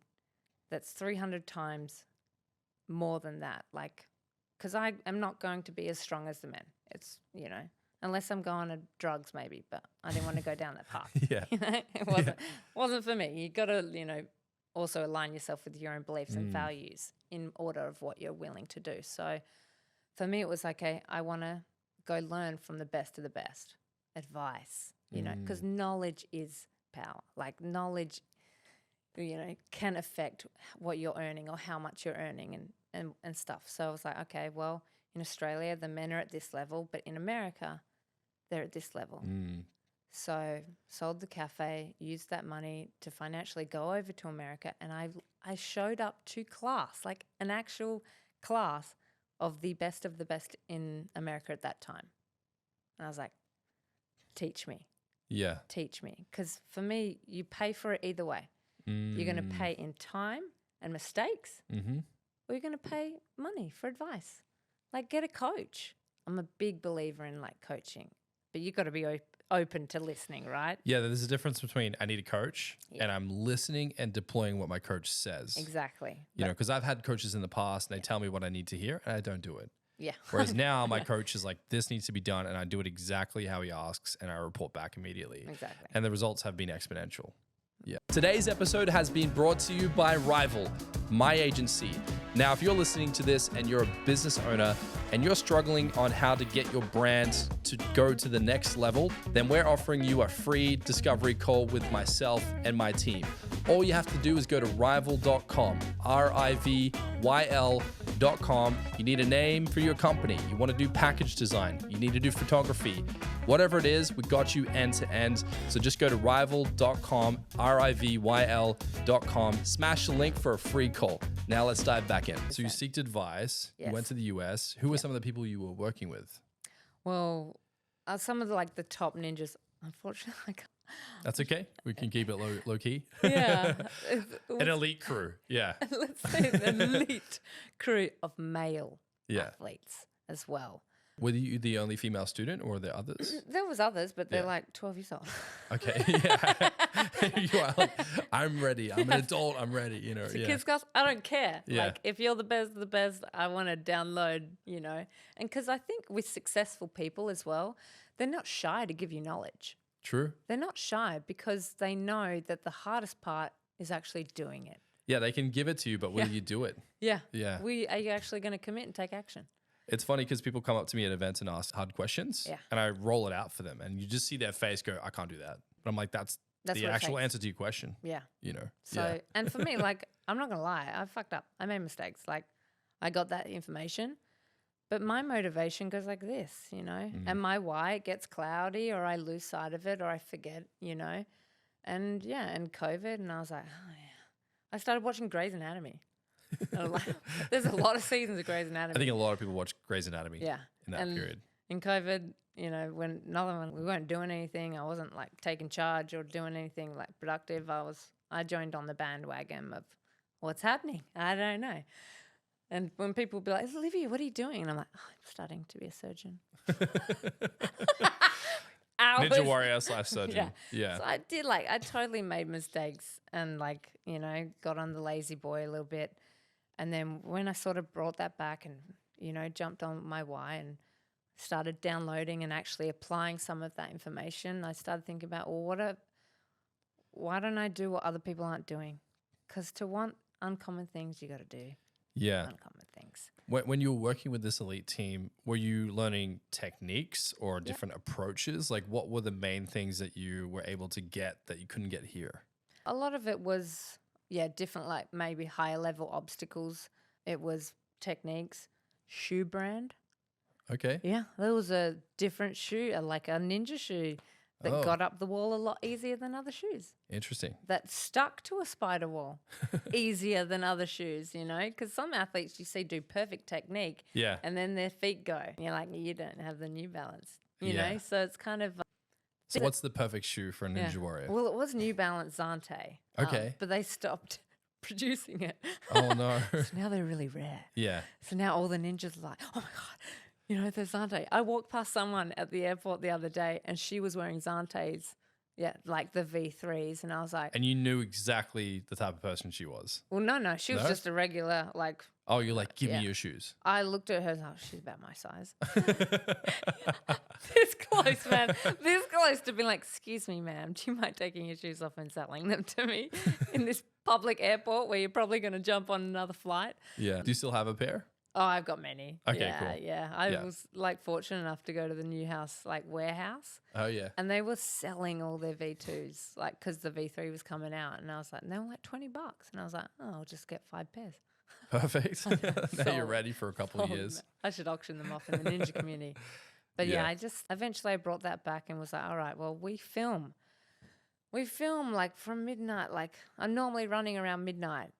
that's 300 times more than that? Like, because I am not going to be as strong as the men. It's, unless I'm going to drugs maybe, but I didn't want to go down that path. Yeah. It wasn't for me. You got to, also align yourself with your own beliefs and values in order of what you're willing to do. So for me, it was like, okay, I want to go learn from the best of the best. Advice, because knowledge is power. Like knowledge, can affect what you're earning or how much you're earning and stuff. So I was like, okay, well, in Australia, the men are at this level, but in America, they're at this level. So sold the cafe, used that money to financially go over to America, and I showed up to class, like an actual class of the best in America at that time. And I was like, teach me. Yeah. Teach me. Because for me, you pay for it either way. You're going to pay in time and mistakes, Mm-hmm. or you're going to pay money for advice. Like get a coach. I'm a big believer in like coaching, but you've got to be open to listening, right? Yeah, there's a difference between I need a coach and I'm listening and deploying what my coach says. Exactly. Because I've had coaches in the past and they tell me what I need to hear and I don't do it. Yeah. Whereas now my coach is like, this needs to be done, and I do it exactly how he asks and I report back immediately. Exactly. And the results have been exponential. Yeah. Today's episode has been brought to you by Rival, my agency. Now, if you're listening to this and you're a business owner and you're struggling on how to get your brand to go to the next level, then we're offering you a free discovery call with myself and my team. All you have to do is go to rival.com, RIVYL.com. You need a name for your company. You want to do package design. You need to do photography. Whatever it is, we got you end to end. So just go to rival.com, RIVYL.com, smash the link for a free call. Now let's dive back in. So you seeked advice, you Yes. went to the US. Who were some of the people you were working with? Well, some of the top ninjas, unfortunately, I can't. That's okay. We can keep it low key. Yeah. An elite crew. Yeah. Let's say an elite crew of male Yeah. athletes as well. Were you the only female student or were there others? There was others, but they're Yeah. like 12 years old. Okay. Yeah. You are like, I'm ready. I'm an adult. I'm ready. It's a Yeah. kids class. I don't care. Yeah. Like if you're the best of the best, I want to download, And because I think with successful people as well, they're not shy to give you knowledge. True. They're not shy because they know that the hardest part is actually doing it. Yeah, they can give it to you, but will you do it? Yeah. Yeah. Are you actually going to commit and take action? It's funny because people come up to me at events and ask hard questions, Yeah. and I roll it out for them, and you just see their face go, "I can't do that." But I'm like, "That's That's the what it actual takes. answer to your question." Yeah. So, Yeah. and for me, like, I'm not going to lie, I fucked up. I made mistakes. Like, I got that information, but my motivation goes like this, and my why, it gets cloudy or I lose sight of it or I forget, and COVID, and I was like, oh, yeah. I started watching Grey's Anatomy. And I'm like, there's a lot of seasons of Grey's Anatomy. I think a lot of people watch Grey's Anatomy yeah. in that And period. in COVID, when another one, we weren't doing anything. I wasn't like taking charge or doing anything like productive. I joined on the bandwagon of what's happening. I don't know. And when people be like, Olivia, what are you doing? And I'm like, I'm studying to be a surgeon. Ninja warrior / surgeon. Yeah. So I totally made mistakes and got on the lazy boy a little bit. And then when I sort of brought that back and, jumped on my why and started downloading and actually applying some of that information, I started thinking about, well, why don't I do what other people aren't doing? Because to want uncommon things, you got to do uncommon things. When you were working with this elite team, were you learning techniques or different approaches? Like, what were the main things that you were able to get that you couldn't get here? A lot of it was, different, like maybe higher level obstacles. It was techniques, shoe brand. Okay. Yeah, there was a different shoe, like a ninja shoe that got up the wall a lot easier than other shoes. Interesting. That stuck to a spider wall easier than other shoes, because some athletes you see do perfect technique Yeah. and then their feet go. You're like, you don't have the New Balance, you Yeah. know? So it's kind of... So what's the perfect shoe for a Ninja Warrior? Well, it was New Balance Zante. Okay. But they stopped producing it. Oh, no. So now they're really rare. Yeah. So now all the ninjas are like, oh my God, there's Zante. I walked past someone at the airport the other day and she was wearing Zantes, like the V3s. And I was like, And you knew exactly the type of person she was. well, no, she was No? just a regular, like, Oh, you're like, give me Yeah. your shoes. I looked at her and I was like, she's about my size. This close, man. This close to being like, excuse me, ma'am, do you mind taking your shoes off and selling them to me in this public airport where you're probably going to jump on another flight? Yeah. Do you still have a pair? Oh, I've got many. Okay, yeah, cool. Yeah. I Yeah. was like fortunate enough to go to the new house, like warehouse, Oh, yeah. and they were selling all their V2s, like, because the V3 was coming out. And I was like, and they were like $20. And I was like, oh, I'll just get 5 pairs. Perfect. Now you're Sold. ready for a couple of Oh, years. I should auction them off in the ninja community. But Yeah. I just eventually I brought that back and was like, all right, well, we film like from midnight. Like I'm normally running around midnight.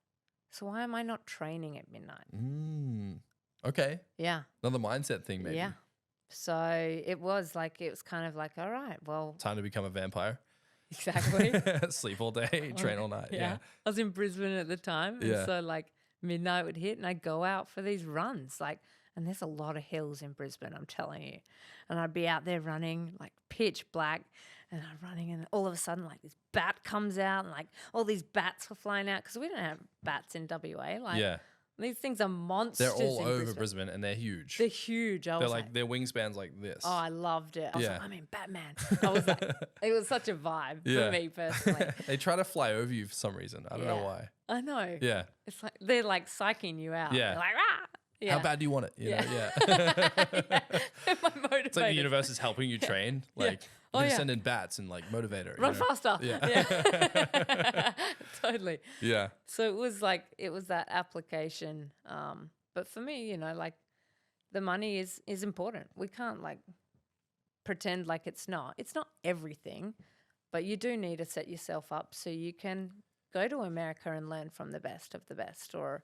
So why am I not training at midnight? Okay. Yeah. Another mindset thing, maybe. Yeah. So it was kind of like, all right, well, Time to become a vampire. exactly. Sleep all day, train all night. Yeah. I was in Brisbane at the time. And Yeah. so like midnight would hit and I'd go out for these runs. And there's a lot of hills in Brisbane, I'm telling you. And I'd be out there running like pitch black and I'm running and all of a sudden like this bat comes out and like all these bats were flying out because we don't have bats in WA. Like Yeah. these things are monsters. They're all in over Brisbane. Brisbane and they're huge. They're huge. I They're was like, their wingspan's like this. oh, I loved it. I was Yeah. like, I'm in Batman. I was like, it was such a vibe Yeah. for me personally. They try to fly over you for some reason. I don't know Yeah. why. I know. Yeah. It's like they're like psyching you out. Yeah. They're like, ah. Yeah. How bad do you want it? You know? Yeah. Yeah. They're my motivators. It's like the universe is helping you train. Like, Oh, they yeah. send in bats and like motivator. Run you know? faster. Yeah. Totally. Yeah. So it was that application. But for me, like the money is important. We can't like pretend like it's not. It's not everything, but you do need to set yourself up so you can go to America and learn from the best of the best, or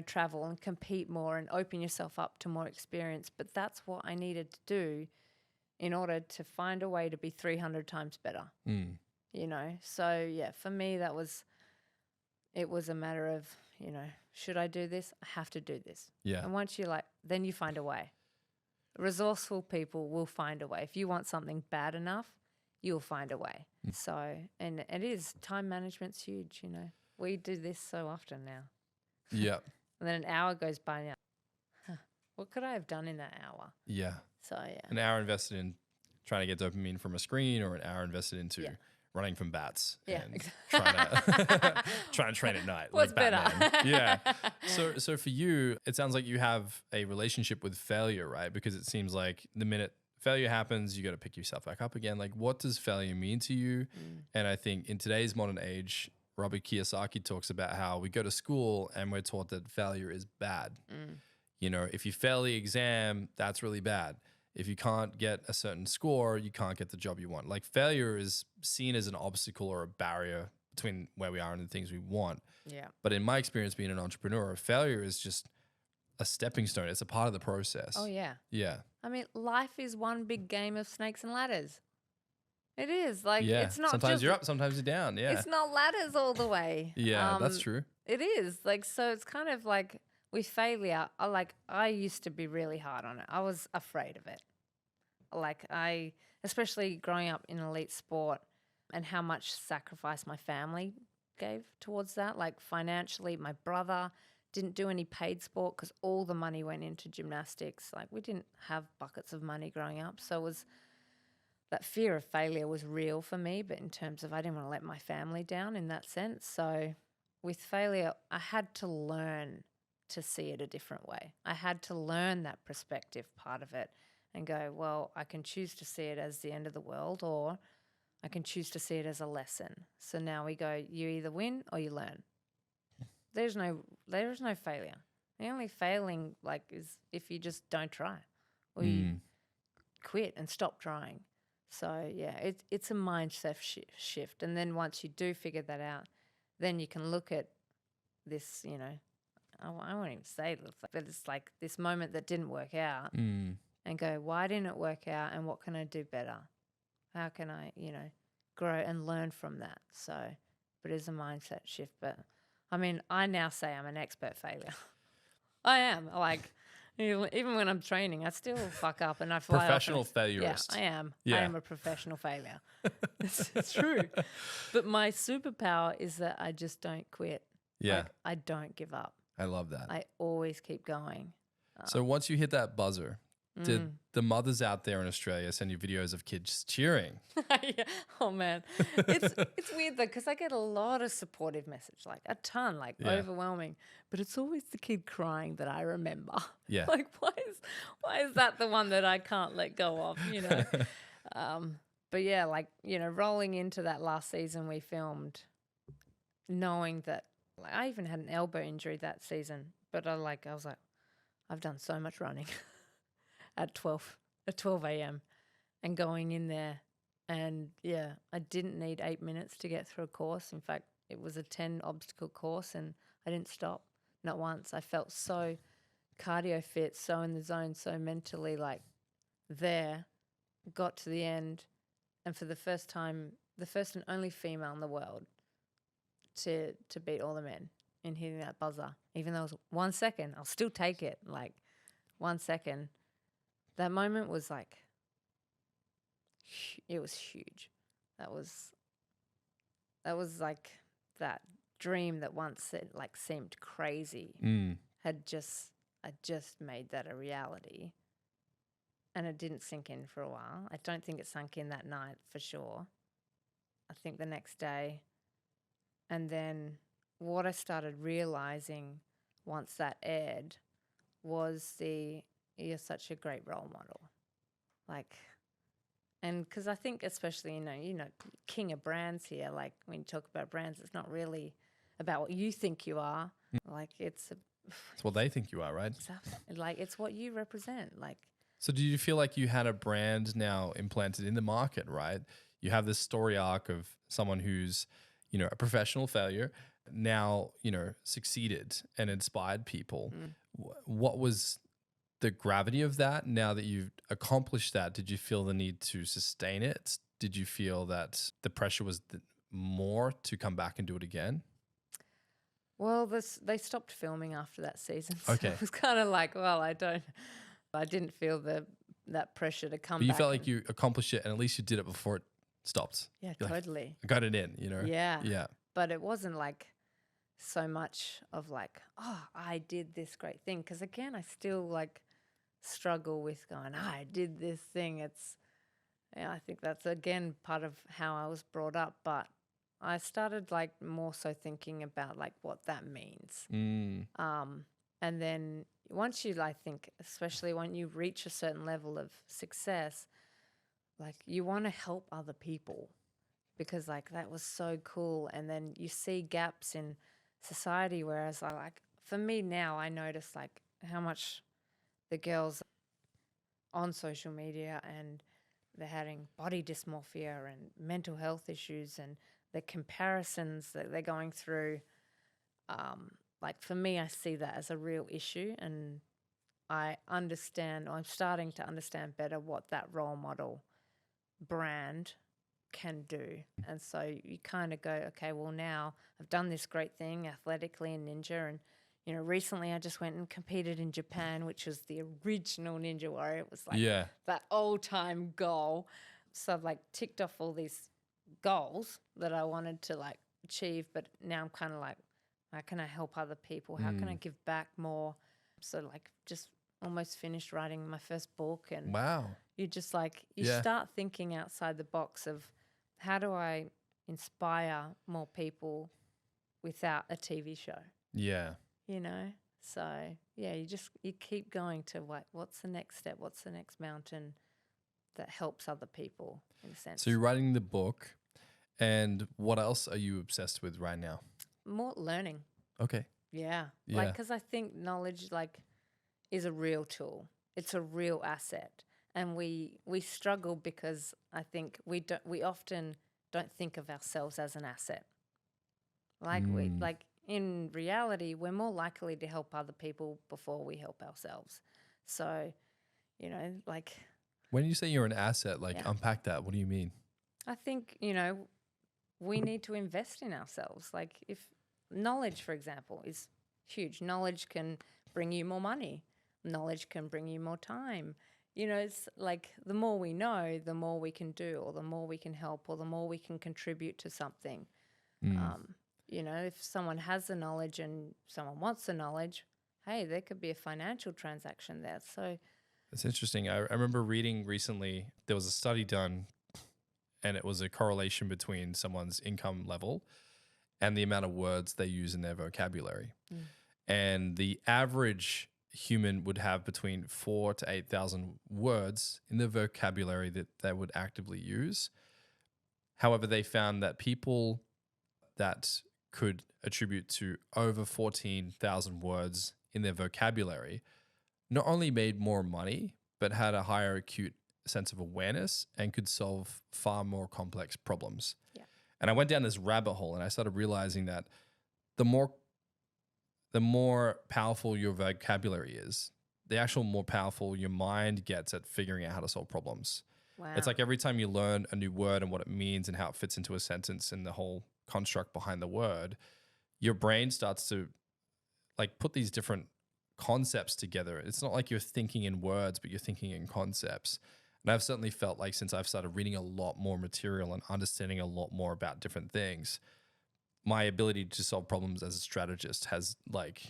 travel and compete more and open yourself up to more experience. But that's what I needed to do in order to find a way to be 300 times better. So yeah, for me it was a matter of should I do this? I have to do this. Yeah. And once then you find a way. Resourceful people will find a way. If you want something bad enough, you'll find a way. So, and it is, time management's huge. We do this so often now. Yeah. And then an hour goes by and you're like, what could I have done in that hour? Yeah. So yeah. An hour invested in trying to get dopamine from a screen, or an hour invested into running from bats Yeah, and trying to train at night. What's like better? Batman. Yeah. So for you, it sounds like you have a relationship with failure, right? Because it seems like the minute failure happens, you got to pick yourself back up again. Like, what does failure mean to you? And I think in today's modern age, Robert Kiyosaki talks about how we go to school and we're taught that failure is bad. If you fail the exam, that's really bad. If you can't get a certain score, you can't get the job you want. Like, failure is seen as an obstacle or a barrier between where we are and the things we want. Yeah. But in my experience being an entrepreneur, failure is just a stepping stone. It's a part of the process. Oh, yeah. Yeah. I mean, life is one big game of snakes and ladders. It is. Like, Yeah. it's not Sometimes just, you're up, sometimes you're down. Yeah. it's not ladders all the way. Yeah, that's true. It is. Like, so it's kind of like with failure, I used to be really hard on it. I was afraid of it. Like, especially growing up in elite sport and how much sacrifice my family gave towards that. Like, financially, my brother didn't do any paid sport because all the money went into gymnastics. Like, we didn't have buckets of money growing up. So it was that fear of failure was real for me, but in terms of I didn't want to let my family down in that sense. So with failure, I had to learn to see it a different way. I had to learn that perspective part of it and go, well, I can choose to see it as the end of the world, or I can choose to see it as a lesson. So now we go, you either win or you learn. There's no failure. The only failing is if you just don't try or you quit and stop trying. So yeah, it's a mindset shift. And then once you do figure that out, then you can look at this, I won't even say this, but it's like this moment that didn't work out and go, why didn't it work out and what can I do better? How can I, grow and learn from that? So, but it's a mindset shift. But I mean, I now say I'm an expert failure. I am. Like, even when I'm training, I still fuck up and I fly off. Professional failurist. Yeah, I am. Yeah. I am a professional failure. It's true. But my superpower is that I just don't quit. Yeah. Like, I don't give up. I love that. I always keep going. So once you hit that buzzer, did the mothers out there in Australia send you videos of kids cheering? Yeah. Oh man, it's weird though because I get a lot of supportive message, like a ton, overwhelming. But it's always the kid crying that I remember. Yeah. Like why is that the one that I can't let go of? But yeah, rolling into that last season we filmed, knowing that I even had an elbow injury that season, but I was like, I've done so much running. At 12 a.m. and going in there. And yeah, I didn't need 8 minutes to get through a course. In fact, it was a 10 obstacle course and I didn't stop, not once. I felt so cardio fit, so in the zone, so mentally there, got to the end. And for the first time, the first and only female in the world to beat all the men in hitting that buzzer. Even though it was 1 second, I'll still take it. 1 second. That moment was it was huge. That was like that dream that once seemed crazy I just made that a reality. And it didn't sink in for a while. I don't think it sunk in that night for sure. I think the next day. And then what I started realizing once that aired was you're such a great role model. And because I think especially, king of brands here, when you talk about brands, it's not really about what you think you are. It's what they think you are, right? It's what you represent. So do you feel like you had a brand now implanted in the market, right? You have this story arc of someone who's, a professional failure, now, succeeded and inspired people. What was the gravity of that? Now that you've accomplished that, did you feel the need to sustain it? Did you feel that the pressure was more to come back and do it again? Well, they stopped filming after that season. So Okay. it was kind of I didn't feel that pressure to come But you back. felt like you accomplished it and at least you did it before it stopped. Yeah, You're like, totally. I got it in, Yeah. Yeah. But it wasn't so much of I did this great thing. Because again, I still struggle with going, I did this thing. I think that's again part of how I was brought up. But I started more so thinking about what that means. And then once you I think, especially when you reach a certain level of success, you want to help other people because that was so cool. And then you see gaps in society, whereas for me now, I notice how much the girls on social media and they're having body dysmorphia and mental health issues and the comparisons that they're going through. like for me, I see that as a real issue, and I understand, or I'm starting to understand better what that role model brand can do. And so you kind of go, okay, well, now I've done this great thing athletically in ninja. And, you know, recently I just went and competed in Japan, which was the original Ninja Warrior. It was like Yeah. that old time goal. So I've like ticked off all these goals that I wanted to like achieve. But now I'm kind of like, how can I help other people? How can I give back more? So like just almost finished writing my first book, and Wow. you just like, you Yeah. start thinking outside the box of how do I inspire more people without a TV show, Yeah. you know? So yeah, you keep going to what's the next step? What's the next mountain that helps other people in a sense? So you're writing the book, and what else are you obsessed with right now? More learning. Okay. Yeah. Yeah. Like, because I think knowledge like is a real tool. It's a real asset. And we struggle because I think we often don't think of ourselves as an asset. Like in reality, we're more likely to help other people before we help ourselves. So, you know, like When you say you're an asset, like Yeah. unpack that. What do you mean? I think, you know, we need to invest in ourselves. Like if knowledge, for example, is huge. Knowledge can bring you more money. Knowledge can bring you more time. You know, it's like the more we know, the more we can do, or the more we can help, or the more we can contribute to something. You know, if someone has the knowledge and someone wants the knowledge, hey, there could be a financial transaction there. So, That's interesting. I remember reading recently, there was a study done, and it was a correlation between someone's income level and the amount of words they use in their vocabulary. And the average human would have between 4,000 to 8,000 words in the vocabulary that they would actively use. However, they found that people that could attribute to over 14,000 words in their vocabulary not only made more money, but had a higher acute sense of awareness and could solve far more complex problems. Yeah. And I went down this rabbit hole, and I started realizing that the more powerful your vocabulary is, the actual more powerful your mind gets at figuring out how to solve problems. wow. It's like every time you learn a new word and what it means and how it fits into a sentence and the whole construct behind the word, your brain starts to like put these different concepts together. It's not like you're thinking in words, but you're thinking in concepts. And I've certainly felt like since I've started reading a lot more material and understanding a lot more about different things, my ability to solve problems as a strategist has like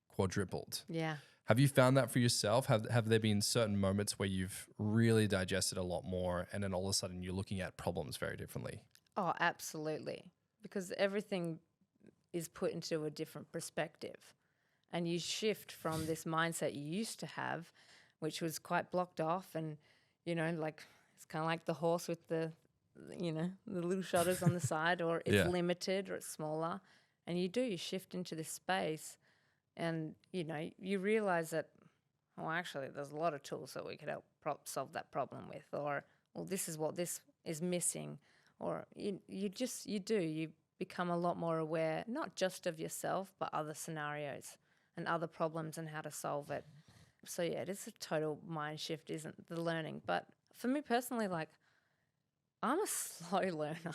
quadrupled. Yeah. Have you found that for yourself? Have there been certain moments where you've really digested a lot more and then all of a sudden you're looking at problems very differently? Oh, absolutely. Because everything is put into a different perspective. And you shift from this mindset you used to have, which was quite blocked off. And, you know, like it's kind of like the horse with the little shutters on the side, or it's Yeah. limited or it's smaller. And you shift into this space. And, you know, you realize that, oh, actually, there's a lot of tools that we could help solve that problem with. Or, well, this is what this is missing. Or you become a lot more aware, not just of yourself, but other scenarios and other problems and how to solve it. So yeah, it is a total mind shift, isn't the learning. But for me personally, like, I'm a slow learner.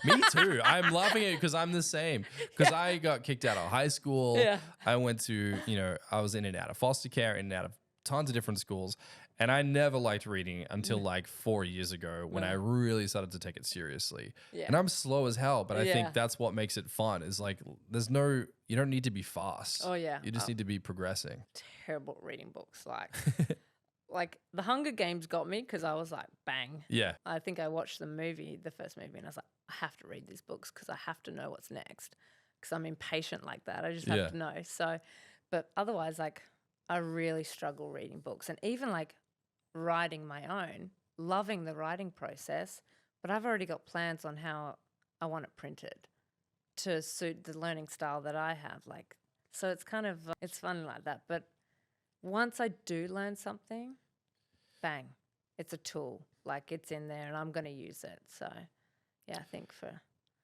Me too. I'm loving it because I'm the same. Because I got kicked out of high school. Yeah. I went to, I was in and out of foster care, in and out of tons of different schools. And I never liked reading until like 4 years ago when I really started to take it seriously. Yeah. And I'm slow as hell, but I Yeah. think that's what makes it fun is like, you don't need to be fast. Oh, yeah. You just need to be progressing. Terrible at reading books. Like The Hunger Games got me because I was like, bang. Yeah. I think I watched the first movie, and I was like, I have to read these books because I have to know what's next because I'm impatient like that. I just have Yeah. to know. So, but otherwise, like, I really struggle reading books, and even like writing my own, loving the writing process, but I've already got plans on how I want it printed to suit the learning style that I have. Like, so it's kind of, it's fun like that. But once I do learn something, bang, it's a tool. Like, it's in there and I'm going to use it. So, yeah, I think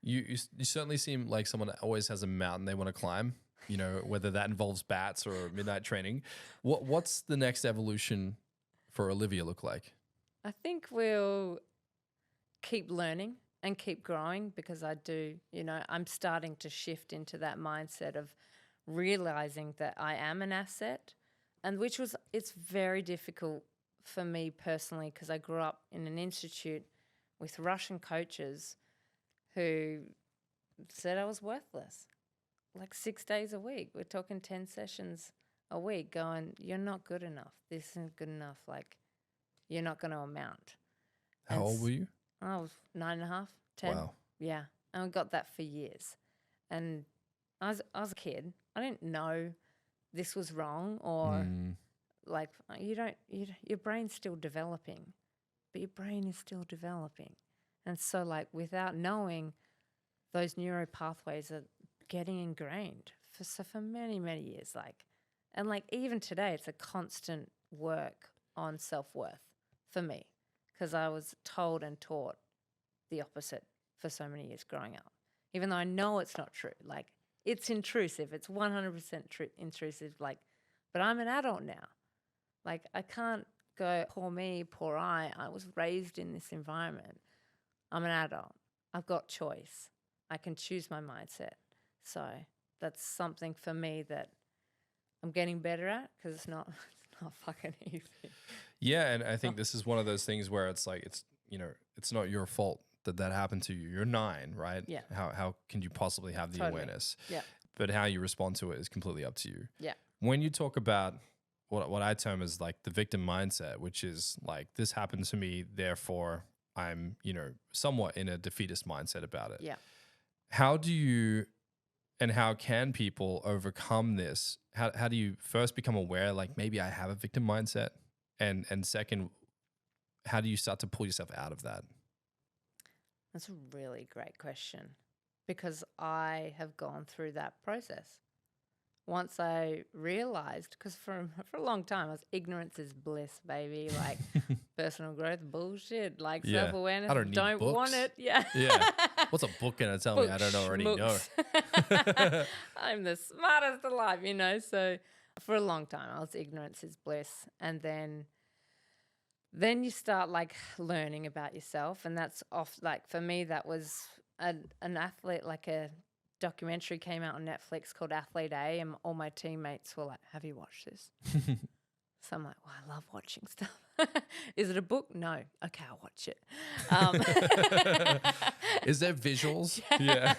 You certainly seem like someone that always has a mountain they want to climb. you know, whether that involves bats or midnight training. What's the next evolution for Olivia look like? I think we'll keep learning and keep growing because I'm starting to shift into that mindset of realizing that I am an asset, and it's very difficult for me personally because I grew up in an institute with Russian coaches who said I was worthless, like 6 days a week. We're talking 10 sessions a week going, you're not good enough. This isn't good enough. Like, you're not going to amount. How old were you? I was 9.5, 10. Wow. Yeah. And I got that for years. And I was a kid. I didn't know this was wrong or like your brain's still developing, but your brain is still developing. And so like without knowing, those neuro pathways are getting ingrained for many, many years. And even today, it's a constant work on self-worth for me because I was told and taught the opposite for so many years growing up, even though I know it's not true. Like, it's intrusive. It's 100% intrusive. Like, but I'm an adult now. Like, I can't go, poor me, poor I was raised in this environment. I'm an adult. I've got choice. I can choose my mindset. So that's something for me that I'm getting better at because it's not fucking easy. Yeah, and I think this is one of those things where it's like it's not your fault that happened to you. You're 9, right? Yeah. How can you possibly have the Totally. awareness? Yeah. But how you respond to it is completely up to you. Yeah. When you talk about what I term as like the victim mindset, which is like this happened to me, therefore I'm, somewhat in a defeatist mindset about it. Yeah. How do you and how can people overcome this? How do you first become aware, like maybe I have a victim mindset? And second, how do you start to pull yourself out of that? That's a really great question because I have gone through that process. Once I realized, because for a long time, I was ignorance is bliss, baby. Like personal growth bullshit, like Yeah. self-awareness. I don't need want books. it. Yeah. Yeah. What's a book gonna tell me I don't already know? Schmooks. I'm the smartest alive, So for a long time, I was ignorance is bliss. And then you start like learning about yourself. And that's like for me, that was an athlete, like a documentary came out on Netflix called Athlete A, and all my teammates were like, have you watched this? So I'm like, well, I love watching stuff. Is it a book? No. Okay, I'll watch it. Is there visuals? Yeah.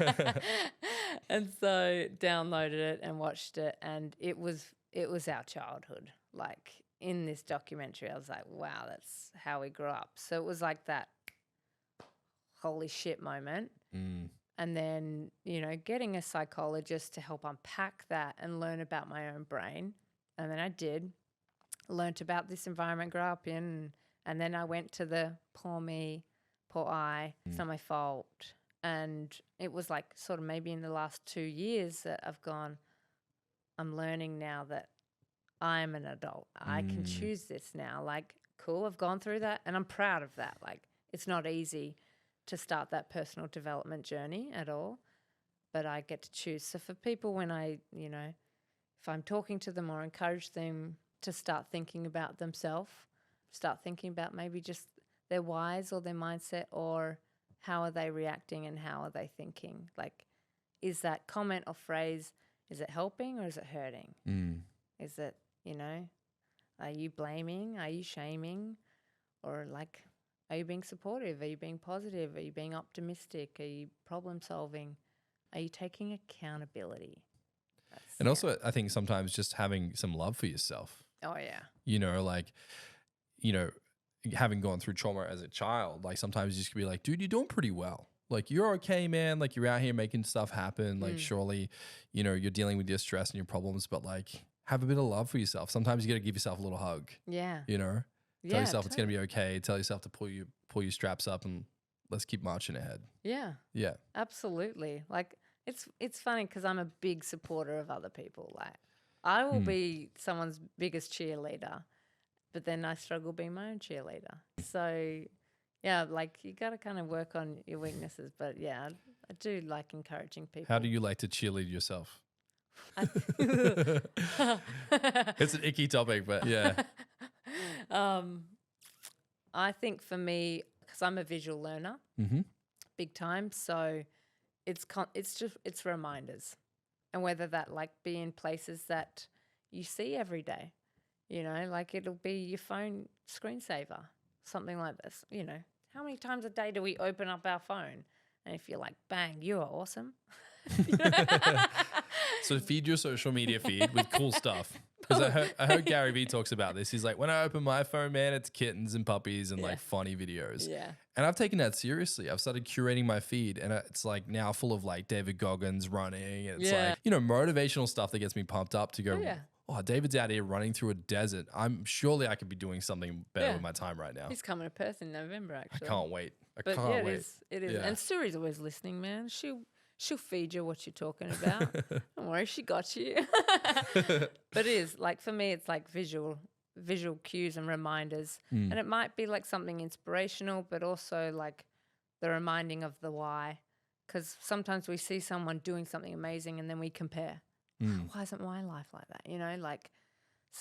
And so downloaded it and watched it, and it was our childhood. Like in this documentary, I was like, wow, that's how we grew up. So it was like that holy shit moment. And then, getting a psychologist to help unpack that and learn about my own brain. And then I did. Learned about this environment I grew up in. And then I went to the poor me, poor I, it's not my fault. And it was like sort of maybe in the last 2 years that I've gone, I'm learning now that I'm an adult. I can choose this now. Like, cool, I've gone through that and I'm proud of that. Like, it's not easy to start that personal development journey at all, but I get to choose. So for people when if I'm talking to them or encourage them to start thinking about themselves, start thinking about maybe just their whys or their mindset or how are they reacting and how are they thinking? Like, is that comment or phrase, is it helping or is it hurting? Is it, are you blaming? Are you shaming? Or like, are you being supportive? Are you being positive? Are you being optimistic? Are you problem solving? Are you taking accountability? And also, I think sometimes just having some love for yourself. Oh, yeah. Having gone through trauma as a child, like sometimes you just could be like, dude, you're doing pretty well. Like, you're okay, man. Like, you're out here making stuff happen. Like, surely, you're dealing with your stress and your problems, but like, have a bit of love for yourself. Sometimes you got to give yourself a little hug. Yeah. Tell yourself it's going to be okay. Tell yourself to pull your straps up and let's keep marching ahead. Yeah. Yeah. Absolutely. Like, it's funny because I'm a big supporter of other people. Like, I will be someone's biggest cheerleader, but then I struggle being my own cheerleader. So, yeah, like you got to kind of work on your weaknesses. But yeah, I do like encouraging people. How do you like to cheerlead yourself? It's an icky topic, but yeah. I think for me, because I'm a visual learner, big time, so it's reminders, and whether that like be in places that you see every day, like it'll be your phone screensaver, something like this. How many times a day do we open up our phone? And if you're like, bang, you are awesome. So feed your social media feed with cool stuff. Because I heard Gary Vee talks about this. He's like, when I open my phone, man, it's kittens and puppies and like funny videos. Yeah. And I've taken that seriously. I've started curating my feed, and it's like now full of like David Goggins running. And it's like, motivational stuff that gets me pumped up to go, oh, David's out here running through a desert. Surely I could be doing something better with my time right now. He's coming to Perth in November, actually. I can't wait. But can't wait. It is. Yeah. And Suri's always listening, man. She'll feed you what you're talking about. Don't worry, she got you. But it is, like, for me, it's like visual cues and reminders. And it might be like something inspirational, but also like the reminding of the why. Because sometimes we see someone doing something amazing and then we compare. Why isn't my life like that? Like,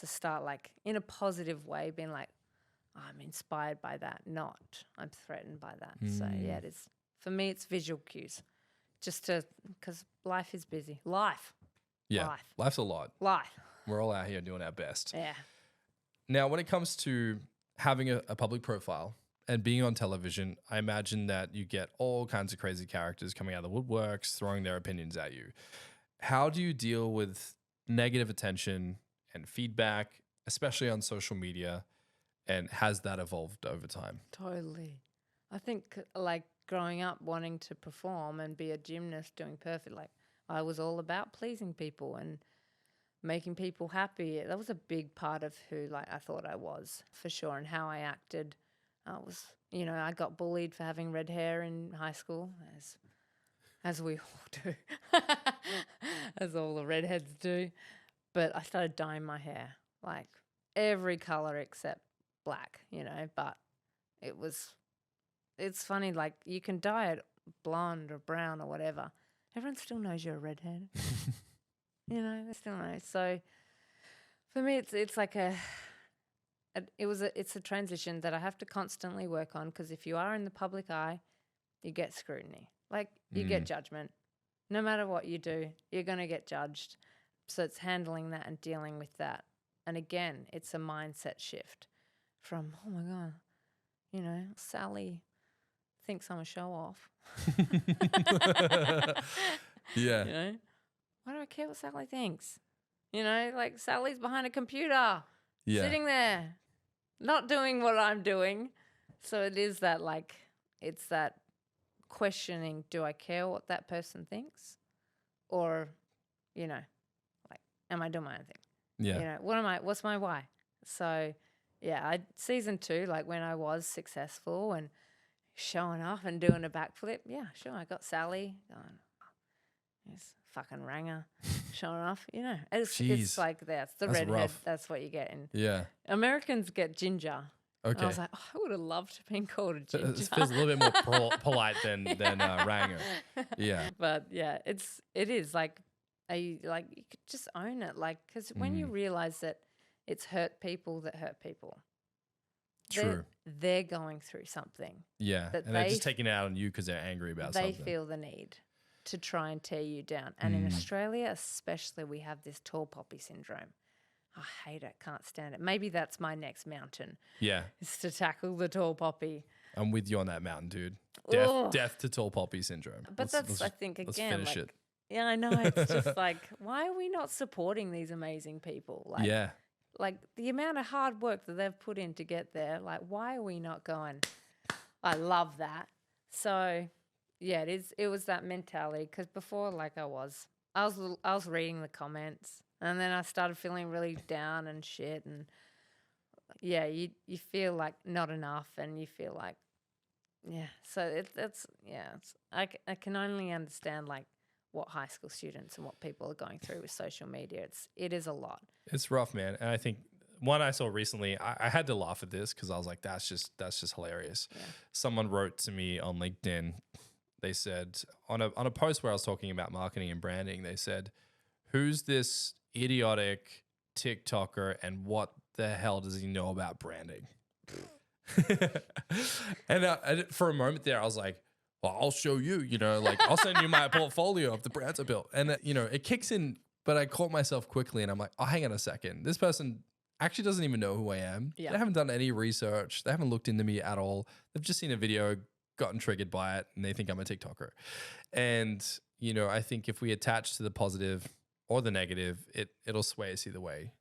to start like in a positive way, being like, oh, I'm inspired by that, not I'm threatened by that. So yeah, it is. For me, it's visual cues. Because life is busy. Life. Life's a lot. Life. We're all out here doing our best. Yeah. Now, when it comes to having a public profile and being on television, I imagine that you get all kinds of crazy characters coming out of the woodworks, throwing their opinions at you. How do you deal with negative attention and feedback, especially on social media? And has that evolved over time? Totally. I think like growing up wanting to perform and be a gymnast doing perfect, like I was all about pleasing people and making people happy. That was a big part of who like I thought I was, for sure, and how I acted. I got bullied for having red hair in high school, as we all do, as all the redheads do. But I started dyeing my hair, like every color except black, but it's funny, like you can dye it blonde or brown or whatever. Everyone still knows you're a redhead. They still know. So for me, it's like it's a transition that I have to constantly work on, because if you are in the public eye, you get scrutiny. Like you get judgment. No matter what you do, you're going to get judged. So it's handling that and dealing with that. And again, it's a mindset shift from, oh my God, Sally thinks I'm a show off. Yeah. Why do I care what Sally thinks? Like Sally's behind a computer, sitting there, not doing what I'm doing. So it is that, like, it's that questioning, do I care what that person thinks? Or, like, am I doing my own thing? Yeah. What's my why? So, yeah, season 2, like when I was successful and showing off and doing a backflip, yeah, sure, I got Sally going, this fucking ranger showing off, It's like that's the redhead. Rough. That's what you get. And Yeah. Americans get ginger. Okay. And I was like, I would have loved to have been called a ginger. It feels a little bit more polite than Ranger. Yeah. But yeah, it is like you could just own it, like, because when you realize that it's hurt people that hurt people. True. They're going through something. Yeah. That And they're just taking it out on you because they're angry about they something. feel the need to try and tear you down. And in Australia especially, we have this tall poppy syndrome. I hate it. Can't stand it. Maybe that's my next mountain. Yeah. Is to tackle the tall poppy. I'm with you on that mountain, dude. Ugh. Death to tall poppy syndrome. But I think, let's again, finish like, it. yeah, I know. It's just like, why are we not supporting these amazing people? Like, Yeah. Like the amount of hard work that they've put in to get there, like, why are we not going, I love that. So yeah, it was that mentality, because before, like, I was reading the comments, and then I started feeling really down and shit, and yeah, you feel like not enough, and you feel like, yeah, so I can only understand like what high school students and what people are going through with social media. It is a lot. It's rough, man. And I think one I saw recently, I had to laugh at this because I was like, that's just hilarious. Yeah. Someone wrote to me on LinkedIn. They said on a post where I was talking about marketing and branding, they said, who's this idiotic TikToker and what the hell does he know about branding? And for a moment there, I was like, well, I'll show you, like I'll send you my portfolio of the brands I built. And, it kicks in, but I caught myself quickly and I'm like, oh, hang on a second. This person actually doesn't even know who I am. Yeah. They haven't done any research. They haven't looked into me at all. They've just seen a video, gotten triggered by it, and they think I'm a TikToker. And, I think if we attach to the positive or the negative, it'll sway us either way.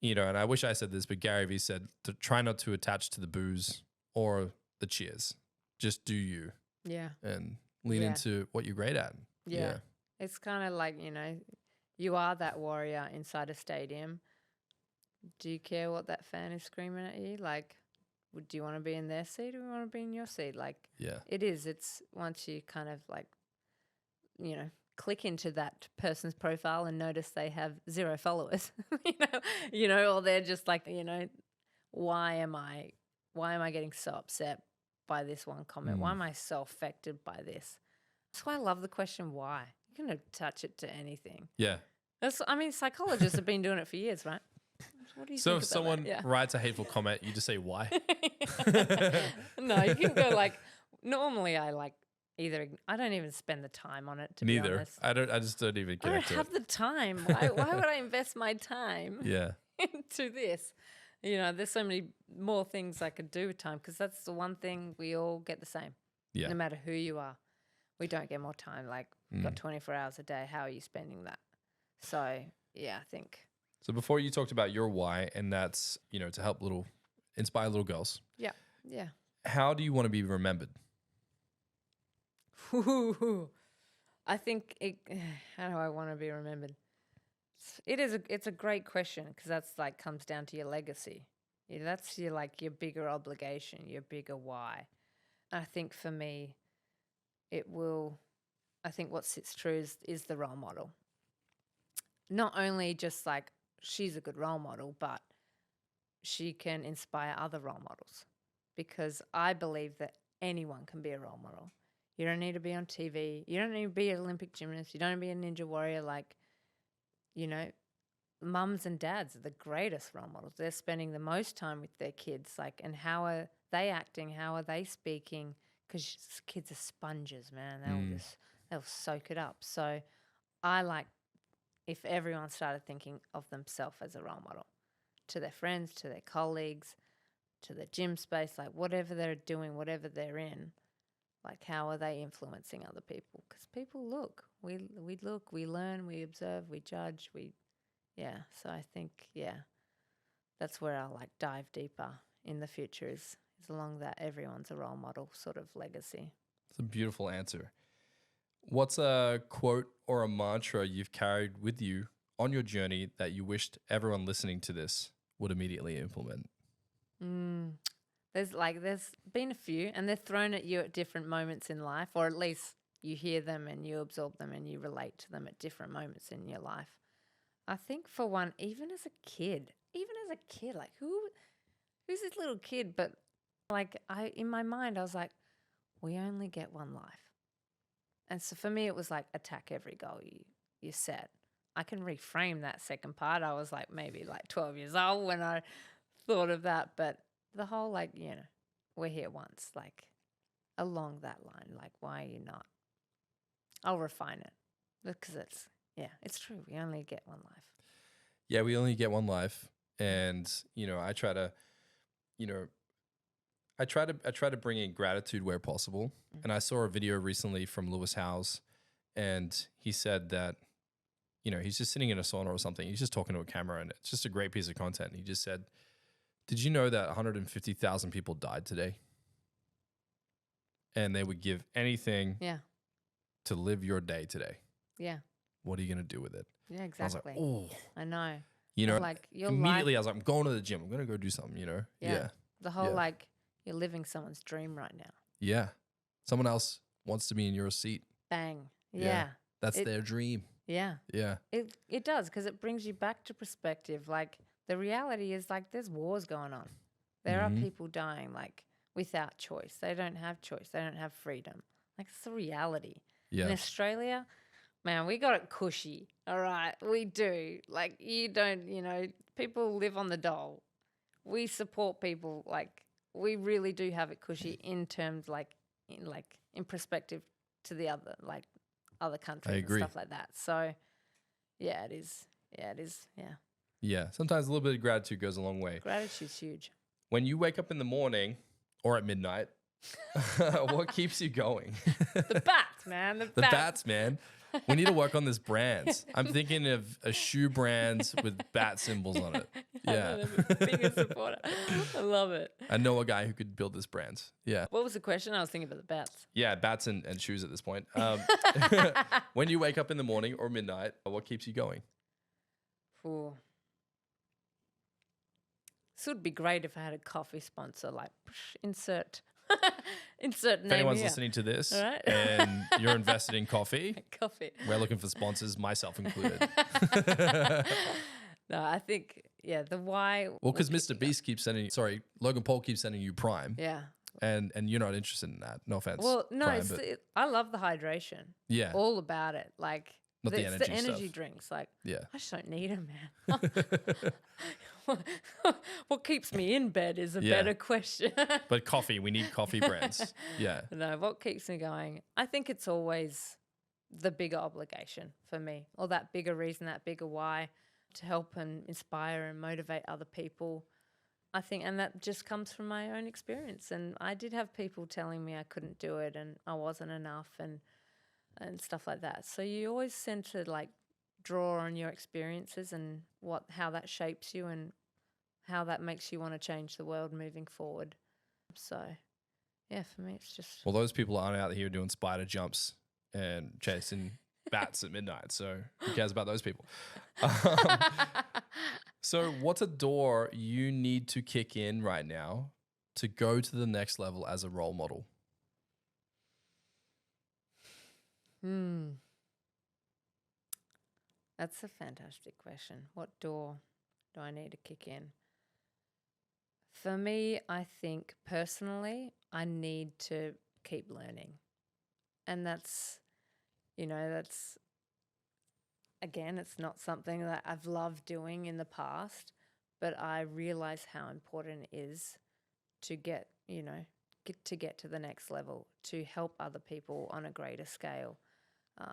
And I wish I said this, but Gary Vee said to try not to attach to the booze or the cheers. Just do you Yeah. and lean Yeah. into what you're great at. Yeah. It's kind of like, you are that warrior inside a stadium. Do you care what that fan is screaming at you? Like, do you want to be in their seat or do you want to be in your seat? Like, Yeah. it's once you kind of like, click into that person's profile and notice they have 0 followers, or they're just like, why am I getting so upset by this one comment? Why am I so affected by this? That's why I love the question, why? You can attach it to anything. Yeah. Psychologists have been doing it for years, right? What do you So think if about someone that? Yeah. writes a hateful comment, you just say why? No, you can go like, normally I like I don't even spend the time on it, to be Neither. honest. I just don't even I don't connect to have it. the time. Why would I invest my time Yeah. into this? There's so many more things I could do with time, because that's the one thing we all get the same. Yeah. No matter who you are, we don't get more time. Like, we've got 24 hours a day. How are you spending that? So, yeah, I think. So before you talked about your why, and that's, to help inspire little girls. Yeah. How do you want to be remembered? I think how do I want to be remembered? It's a great question, because that's like comes down to your legacy. That's your bigger obligation, your bigger why. And I think for me, I think what sits true is the role model. Not only just like she's a good role model, but she can inspire other role models, because I believe that anyone can be a role model. You don't need to be on TV. You don't need to be an Olympic gymnast. You don't need to be a ninja warrior. Like, mums and dads are the greatest role models. They're spending the most time with their kids. Like, and how are they acting? How are they speaking? Because kids are sponges, man. They'll soak it up. So I like if everyone started thinking of themselves as a role model to their friends, to their colleagues, to the gym space, like whatever they're doing, whatever they're in. Like, how are they influencing other people? Because people look. We look, we learn, we observe, we judge, So I think, that's where I'll dive deeper in the future is along that everyone's a role model sort of legacy. It's a beautiful answer. What's a quote or a mantra you've carried with you on your journey that you wished everyone listening to this would immediately implement? There's been a few, and they're thrown at you at different moments in life, or at least you hear them and you absorb them and you relate to them at different moments in your life. I think for one, even as a kid, like who's this little kid? But in my mind, I was like, we only get one life. And so for me, it was like attack every goal you set. I can reframe that second part. I was maybe 12 years old when I thought of that, but the whole we're here once, along that line, why are you not? I'll refine it because it's true. We only get one life. Yeah, we only get one life, and I try to bring in gratitude where possible. And I saw a video recently from Lewis Howes, and he said that he's just sitting in a sauna or something. He's just talking to a camera, and it's just a great piece of content. And he just said, did you know that 150,000 people died today? And they would give anything to live your day today. Yeah. What are you going to do with it? Yeah, exactly. I was I know. your immediately life, I was like, I'm going to the gym. I'm going to go do something, Yeah. The whole you're living someone's dream right now. Yeah. Someone else wants to be in your seat. Bang. Yeah. That's their dream. Yeah. Yeah. It does, because it brings you back to perspective. The reality is there's wars going on. There are people dying without choice. They don't have choice. They don't have freedom. It's the reality. Yeah. In Australia, Man, we got it cushy. All right. We do. Like, you don't, people live on the dole. We support people. Like, we really do have it cushy in terms, in perspective to the other countries and agree. stuff like that. So, yeah, it is. Yeah, it is. Yeah. Yeah. Sometimes a little bit of gratitude goes a long way. Gratitude's huge. When you wake up in the morning or at midnight, what keeps you going? The bats, man. The bats, man. We need to work on this brand. I'm thinking of a shoe brand with bat symbols on it. Yeah. I'm the biggest supporter. I love it. I know a guy who could build this brand. Yeah. What was the question? I was thinking about the bats. Yeah, bats and shoes at this point. When you wake up in the morning or midnight, what keeps you going? Ooh. This would be great if I had a coffee sponsor, like insert If name anyone's here. listening to this All right. and you're invested in coffee, Coffee. we're looking for sponsors, myself included. No, I think, the why. Well, because Mr. Beast keeps Logan Paul keeps sending you Prime, Yeah. and you're not interested in that. No offense. Well, no, Prime, but I love the hydration. yeah, All about it. Like, Not the it's the energy energy stuff. drinks. Like, yeah. I just don't need them, man. What keeps me in bed is a Yeah. better question. But coffee, we need coffee brands. Yeah, No, what keeps me going? I think it's always the bigger obligation for me, or that bigger reason, that bigger why, to help and inspire and motivate other people. I think, and that just comes from my own experience. And I did have people telling me I couldn't do it and I wasn't enough and stuff like that. So you always tend to draw on your experiences and how that shapes you and how that makes you want to change the world moving forward. So, yeah, for me, it's just well, those people aren't out here doing spider jumps and chasing bats at midnight. So who cares about those people? So what's a door you need to kick in right now to go to the next level as a role model? That's a fantastic question. What door do I need to kick in? For me, I think personally, I need to keep learning. And that's, again, it's not something that I've loved doing in the past, but I realize how important it is to get to the next level, to help other people on a greater scale.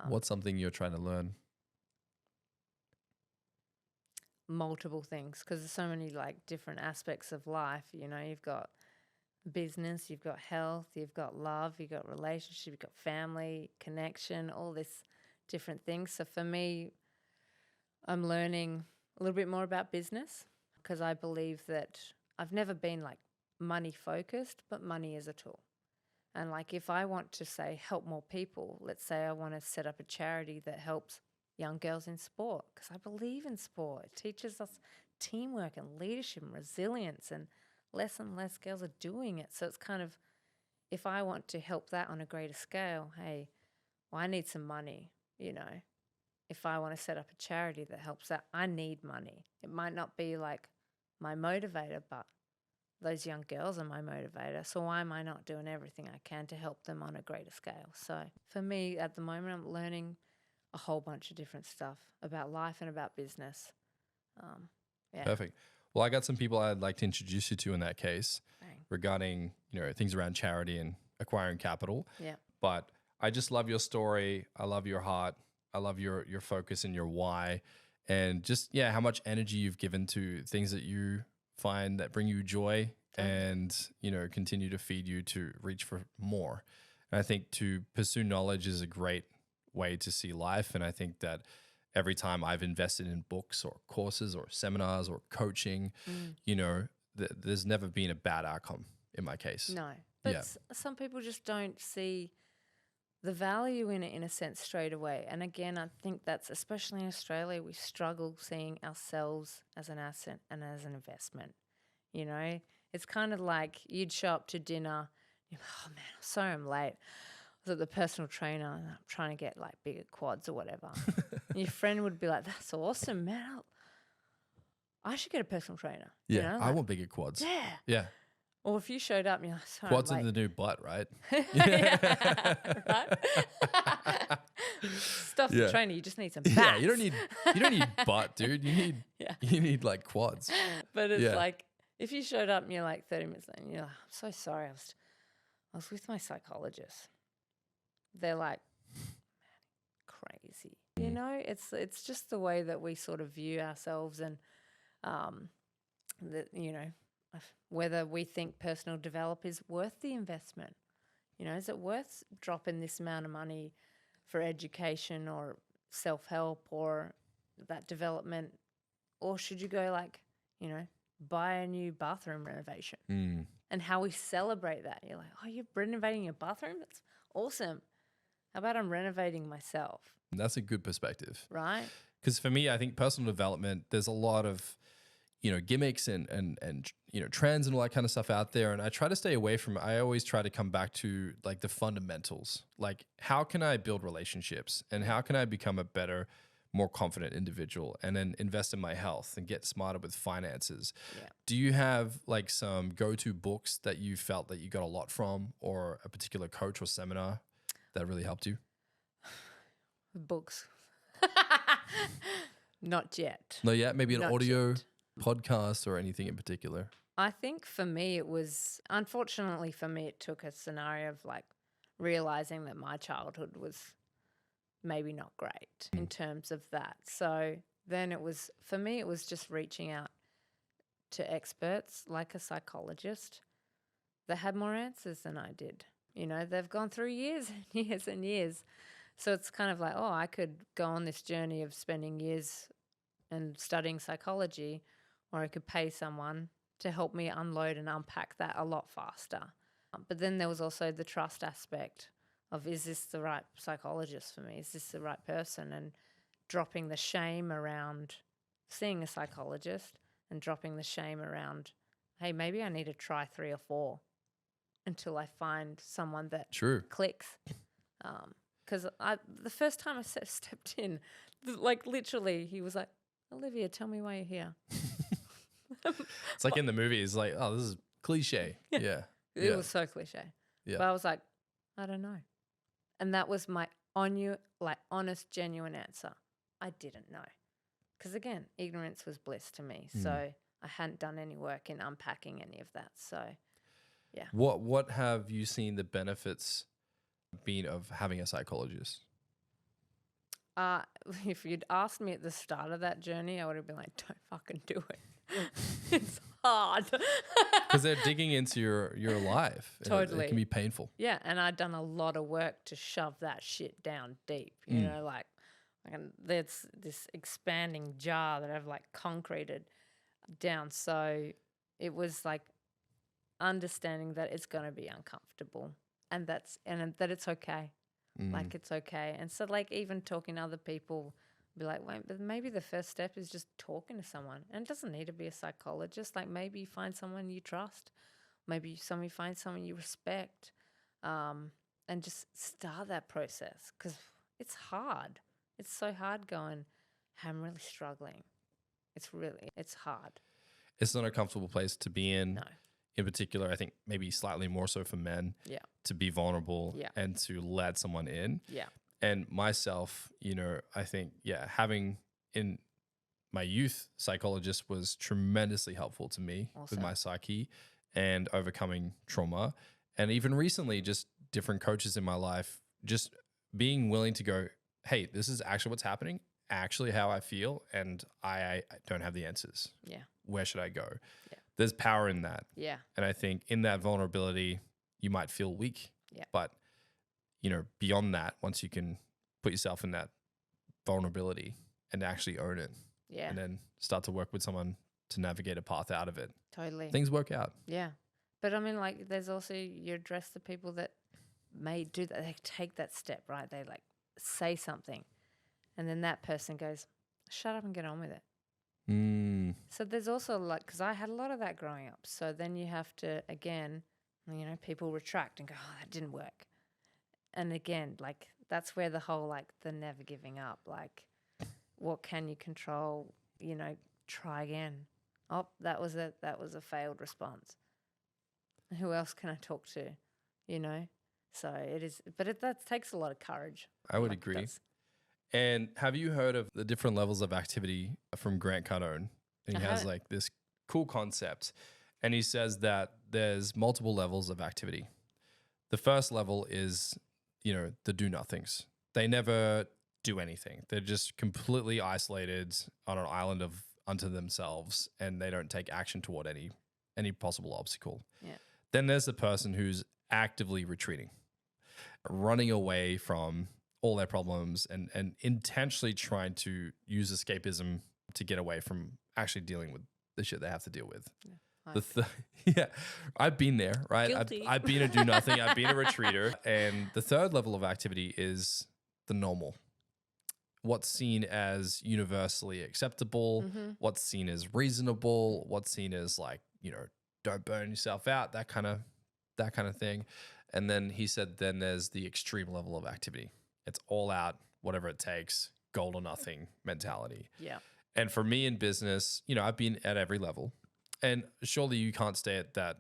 What's something you're trying to learn? Multiple things, because there's so many different aspects of life. You've got business, you've got health, you've got love, you've got relationship, you've got family, connection, all this different things. So for me, I'm learning a little bit more about business because I believe that I've never been money focused, but money is a tool. And if I want to help more people, let's say I want to set up a charity that helps young girls in sport, because I believe in sport. It teaches us teamwork and leadership and resilience, and less girls are doing it. So it's kind of, if I want to help that on a greater scale, hey, well, I need some money, If I want to set up a charity that helps that, I need money. It might not be my motivator, but those young girls are my motivator. So why am I not doing everything I can to help them on a greater scale? So for me, at the moment, I'm learning a whole bunch of different stuff about life and about business. Yeah. Perfect. Well, I got some people I'd like to introduce you to in that case Bang. regarding, things around charity and acquiring capital. Yeah. But I just love your story. I love your heart. I love your focus and your why, and just, how much energy you've given to things that you find that bring you joy and, continue to feed you to reach for more. And I think to pursue knowledge is a great way to see life. And I think that every time I've invested in books or courses or seminars or coaching, there's never been a bad outcome in my case. No. But Yeah. some people just don't see the value in it in a sense straight away. And again, I think that's, especially in Australia, we struggle seeing ourselves as an asset and as an investment. It's kind of like you'd show up to dinner, oh man, I'm sorry I'm late. I was at the personal trainer and I'm trying to get bigger quads or whatever. And your friend would be like, that's awesome, man. I should get a personal trainer. Yeah. I want bigger quads. Yeah. Yeah. Or if you showed up and you're like, sorry, Quads I'm are late. the new butt, right? Yeah, right? stuff's Yeah. the trainer. You just need some bats. Yeah, you don't need butt, dude. Yeah. You need like quads. But it's Yeah. like if you showed up and you're like 30 minutes late and you're like, I'm so sorry, I was with my psychologist. They're like, crazy. You know, it's just the way that we sort of view ourselves and that, you know, whether we think personal develop is worth the investment. You know, is it worth dropping this amount of money for education or self-help or that development? Or should you go like, you know, buy a new bathroom renovation? Mm. And how we celebrate that. You're like, oh, you're renovating your bathroom? That's awesome. How about I'm renovating myself, That's a good perspective. right? Because for me, I think personal development, there's a lot of, you know, gimmicks and you know, trends and all that kind of stuff out there. And I try to stay away from it. I always try to come back to like the fundamentals. Like, how can I build relationships and how can I become a better, more confident individual, and then invest in my health and get smarter with finances? Yeah. Do you have like some go-to books that you felt that you got a lot from, or a particular coach or seminar that really helped you? Books. Not yet. No, yeah, maybe an Not audio yet. podcast or anything in particular. I think for me, it was, unfortunately for me, it took a scenario of like realizing that my childhood was maybe not great in terms of that. So then it was, for me, it was just reaching out to experts like a psychologist that had more answers than I did. You know, they've gone through years and years and years. So it's kind of like, oh, I could go on this journey of spending years and studying psychology, or I could pay someone to help me unload and unpack that a lot faster. But then there was also the trust aspect of, is this the right psychologist for me? Is this the right person? And dropping the shame around seeing a psychologist and dropping the shame around, hey, maybe I need to try 3 or 4 until I find someone that True. clicks. Because the first time I stepped in, like literally, he was like, Olivia, tell me why you're here. It's like in the movies, like, oh, this is cliche. Yeah. It was so cliche. Yeah. But I was like, I don't know. And that was my honest, genuine answer. I didn't know. Because again, ignorance was bliss to me. So I hadn't done any work in unpacking any of that. So yeah. What have you seen the benefits been of having a psychologist? If you'd asked me at the start of that journey, I would have been like, don't fucking do it. It's hard. Because they're digging into your life. and Totally. It can be painful. Yeah, and I'd done a lot of work to shove that shit down deep. You know, like there's this expanding jar that I've like concreted down. So it was like understanding that it's going to be uncomfortable, and that it's okay. Like it's okay. And so like even talking to other people, be like, wait, but maybe the first step is just talking to someone. And it doesn't need to be a psychologist. Like maybe you find someone you trust. Maybe you find someone you respect. And just start that process, because it's hard. It's so hard going, hey, I'm really struggling. It's hard. It's not a comfortable place to be in. No. In particular, I think maybe slightly more so for men. Yeah. To be vulnerable Yeah. and to let someone in. Yeah. And myself, you know, I think, having in my youth psychologist was tremendously helpful to me with Awesome. my psyche and overcoming trauma. And even recently, just different coaches in my life, just being willing to go, hey, this is actually what's happening, actually how I feel, and I don't have the answers. Yeah. Where should I go? Yeah. There's power in that. Yeah. And I think in that vulnerability, you might feel weak. Yeah. But, you know, beyond that, once you can put yourself in that vulnerability and actually own it, Yeah. and then start to work with someone to navigate a path out of it, Totally. things work out. Yeah. But I mean, like, there's also, you address the people that may do that. They take that step, right? They like say something, and then that person goes, shut up and get on with it. So there's also like, because I had a lot of that growing up. So then you have to, again, you know, people retract and go, oh, that didn't work. And again, like, that's where the whole, like, the never giving up, like, what can you control? You know, try again. Oh, that was a failed response. Who else can I talk to? You know? So it is, but that takes a lot of courage. I would Like, agree. that's- And have you heard of the different levels of activity from Grant Cardone? And he has haven't. like this cool concept. And he says that there's multiple levels of activity. The first level is, the do nothings. They never do anything. They're just completely isolated on an island unto themselves, and they don't take action toward any possible obstacle. Yeah. Then there's the person who's actively retreating, running away from all their problems and intentionally trying to use escapism to get away from actually dealing with the shit they have to deal with. Yeah, I've been there, right? Guilty. I've been a do nothing. I've been a retreater. And the third level of activity is the normal. What's seen as universally acceptable, what's seen as reasonable, what's seen as like, don't burn yourself out, that kind of thing. And then he said, then there's the extreme level of activity. It's all out, whatever it takes, gold or nothing mentality. Yeah. And for me in business, I've been at every level. And surely you can't stay at that,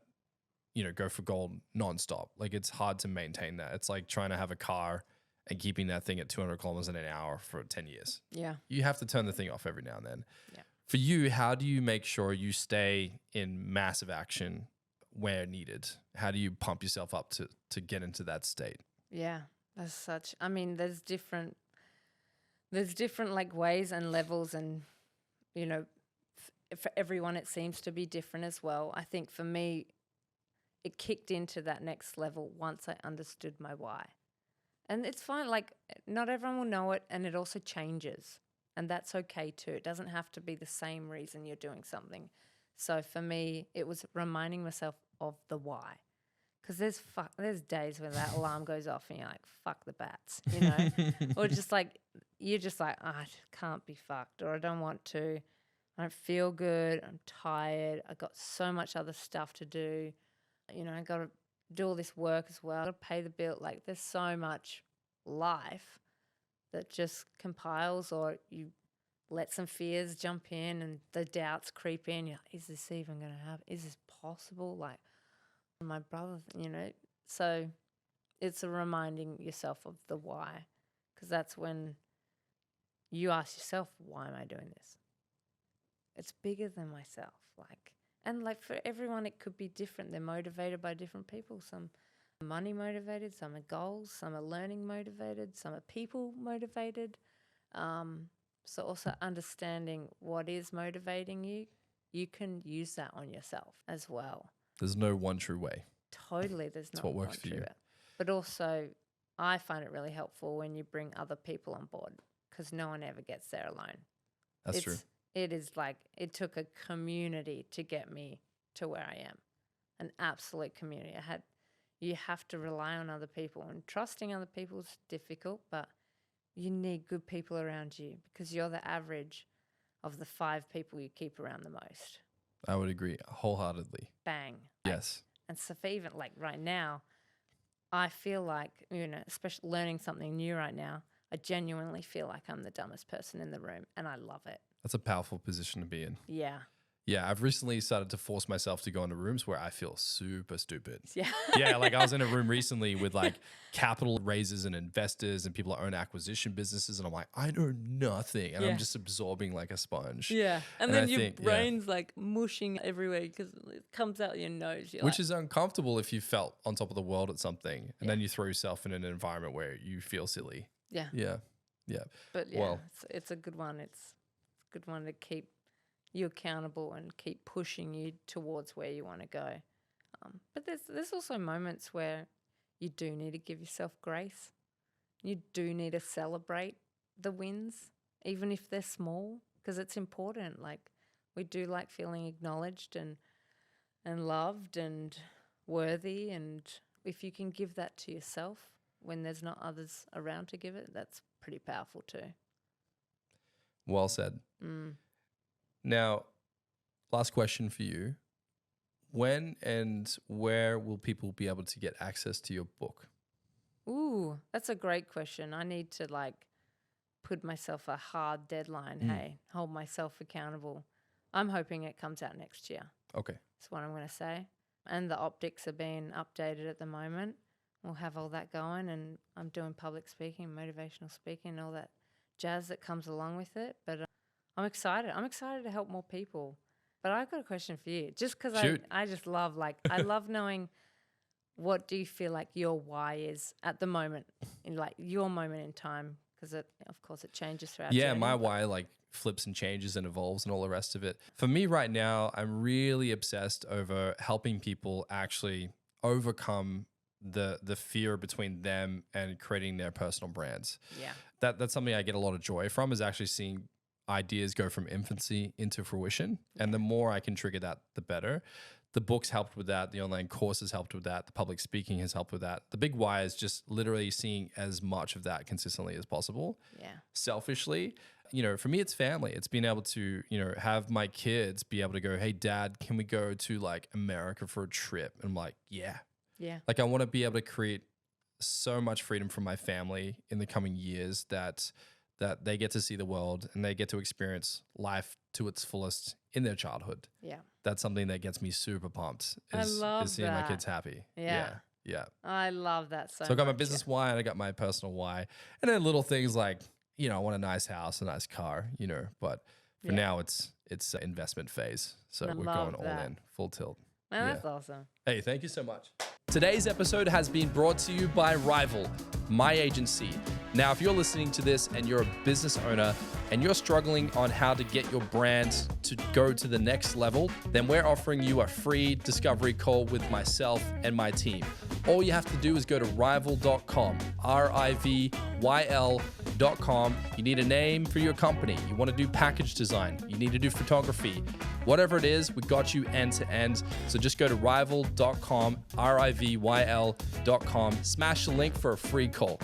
go for gold nonstop. Like it's hard to maintain that. It's like trying to have a car and keeping that thing at 200 kilometers an hour for 10 years. Yeah. You have to turn the thing off every now and then. Yeah. For you, how do you make sure you stay in massive action where needed? How do you pump yourself up to get into that state? Yeah. There's different like ways and levels, and, for everyone it seems to be different as well. I think for me, it kicked into that next level once I understood my why. And it's fine, like not everyone will know it, and it also changes. And that's okay too. It doesn't have to be the same reason you're doing something. So for me, it was reminding myself of the why. Because there's days where that alarm goes off and you're like, fuck the bats, or just like, you're just like, I can't be fucked, or I don't want to. I don't feel good. I'm tired. I got so much other stuff to do. I got to do all this work as well. I got to pay the bill. Like there's so much life that just compiles, or you let some fears jump in and the doubts creep in. You're like, is this even going to happen? Is this possible? Like my brother, So it's a reminding yourself of the why, because that's when you ask yourself, why am I doing this? It's bigger than myself. And for everyone, it could be different. They're motivated by different people. Some are money motivated, some are goals, some are learning motivated, some are people motivated. So also understanding what is motivating you, you can use that on yourself as well. There's no one true way. Totally, there's not what works one for you. true way. But also, I find it really helpful when you bring other people on board, because no one ever gets there alone. That's true. It is like, it took a community to get me to where I am, an absolute community. You have to rely on other people, and trusting other people is difficult, but you need good people around you, because you're the average of the 5 people you keep around the most. I would agree wholeheartedly. Bang. Yes. And so for even like right now, I feel like, especially learning something new right now, I genuinely feel like I'm the dumbest person in the room, and I love it. That's a powerful position to be in. Yeah. Yeah, I've recently started to force myself to go into rooms where I feel super stupid. Yeah. Yeah, like I was in a room recently with like capital raisers and investors and people that own acquisition businesses, and I'm like, I know nothing, and Yeah. I'm just absorbing like a sponge. Yeah. And And then I your think, yeah. brain's like mushing everywhere because it comes out your nose. You're Which like, is uncomfortable if you felt on top of the world at something, and Yeah. then you throw yourself in an environment where you feel silly. yeah. Yeah, yeah. But yeah, Well- it's a good one. It's a good one to keep you accountable and keep pushing you towards where you want to go. But there's also moments where you do need to give yourself grace. You do need to celebrate the wins, even if they're small, because it's important. Like we do like feeling acknowledged and loved and worthy, and if you can give that to yourself when there's not others around to give it, that's pretty powerful too. Well said. Now, last question for you. When and where will people be able to get access to your book? Ooh, that's a great question. I need to put myself a hard deadline. Hey, hold myself accountable. I'm hoping it comes out next year. Okay. That's what I'm going to say. And the optics are being updated at the moment. We'll have all that going, and I'm doing public speaking, motivational speaking, all that jazz that comes along with it. But I'm excited. I'm excited to help more people. But I've got a question for you, just because Shoot. I just love, like, I love knowing what do you feel like your why is at the moment, in like your moment in time, because of course it changes throughout. Yeah, journey, my but- why like flips and changes and evolves and all the rest of it. For me right now, I'm really obsessed over helping people actually overcome the fear between them and creating their personal brands. Yeah. That's something I get a lot of joy from, is actually seeing ideas go from infancy into fruition. And the more I can trigger that, the better. The books helped with that. The online courses helped with that. The public speaking has helped with that. The big why is just literally seeing as much of that consistently as possible. Yeah. Selfishly, you know, for me, it's family. It's being able to, you know, have my kids be able to go, hey, Dad, can we go to like America for a trip? And I'm like, yeah. Yeah. Like I want to be able to create so much freedom for my family in the coming years that they get to see the world and they get to experience life to its fullest in their childhood. Yeah. That's something that gets me super pumped. I love is seeing my that. kids happy. Yeah. Yeah. I love that so much. So I got my business why and I got my personal why. And then little things like, you know, I want a nice house, a nice car, you know, but for now it's investment phase. So I we're love going all that. in, full tilt. Man, Yeah. that's awesome. Hey, thank you so much. Today's episode has been brought to you by Rival, my agency. Now, if you're listening to this and you're a business owner and you're struggling on how to get your brand to go to the next level, then we're offering you a free discovery call with myself and my team. All you have to do is go to rival.com, RIVYL.com. You need a name for your company. You want to do package design. You need to do photography. Whatever it is, we got you end to end. So just go to rival.com, RIVYL.com, smash the link for a free call.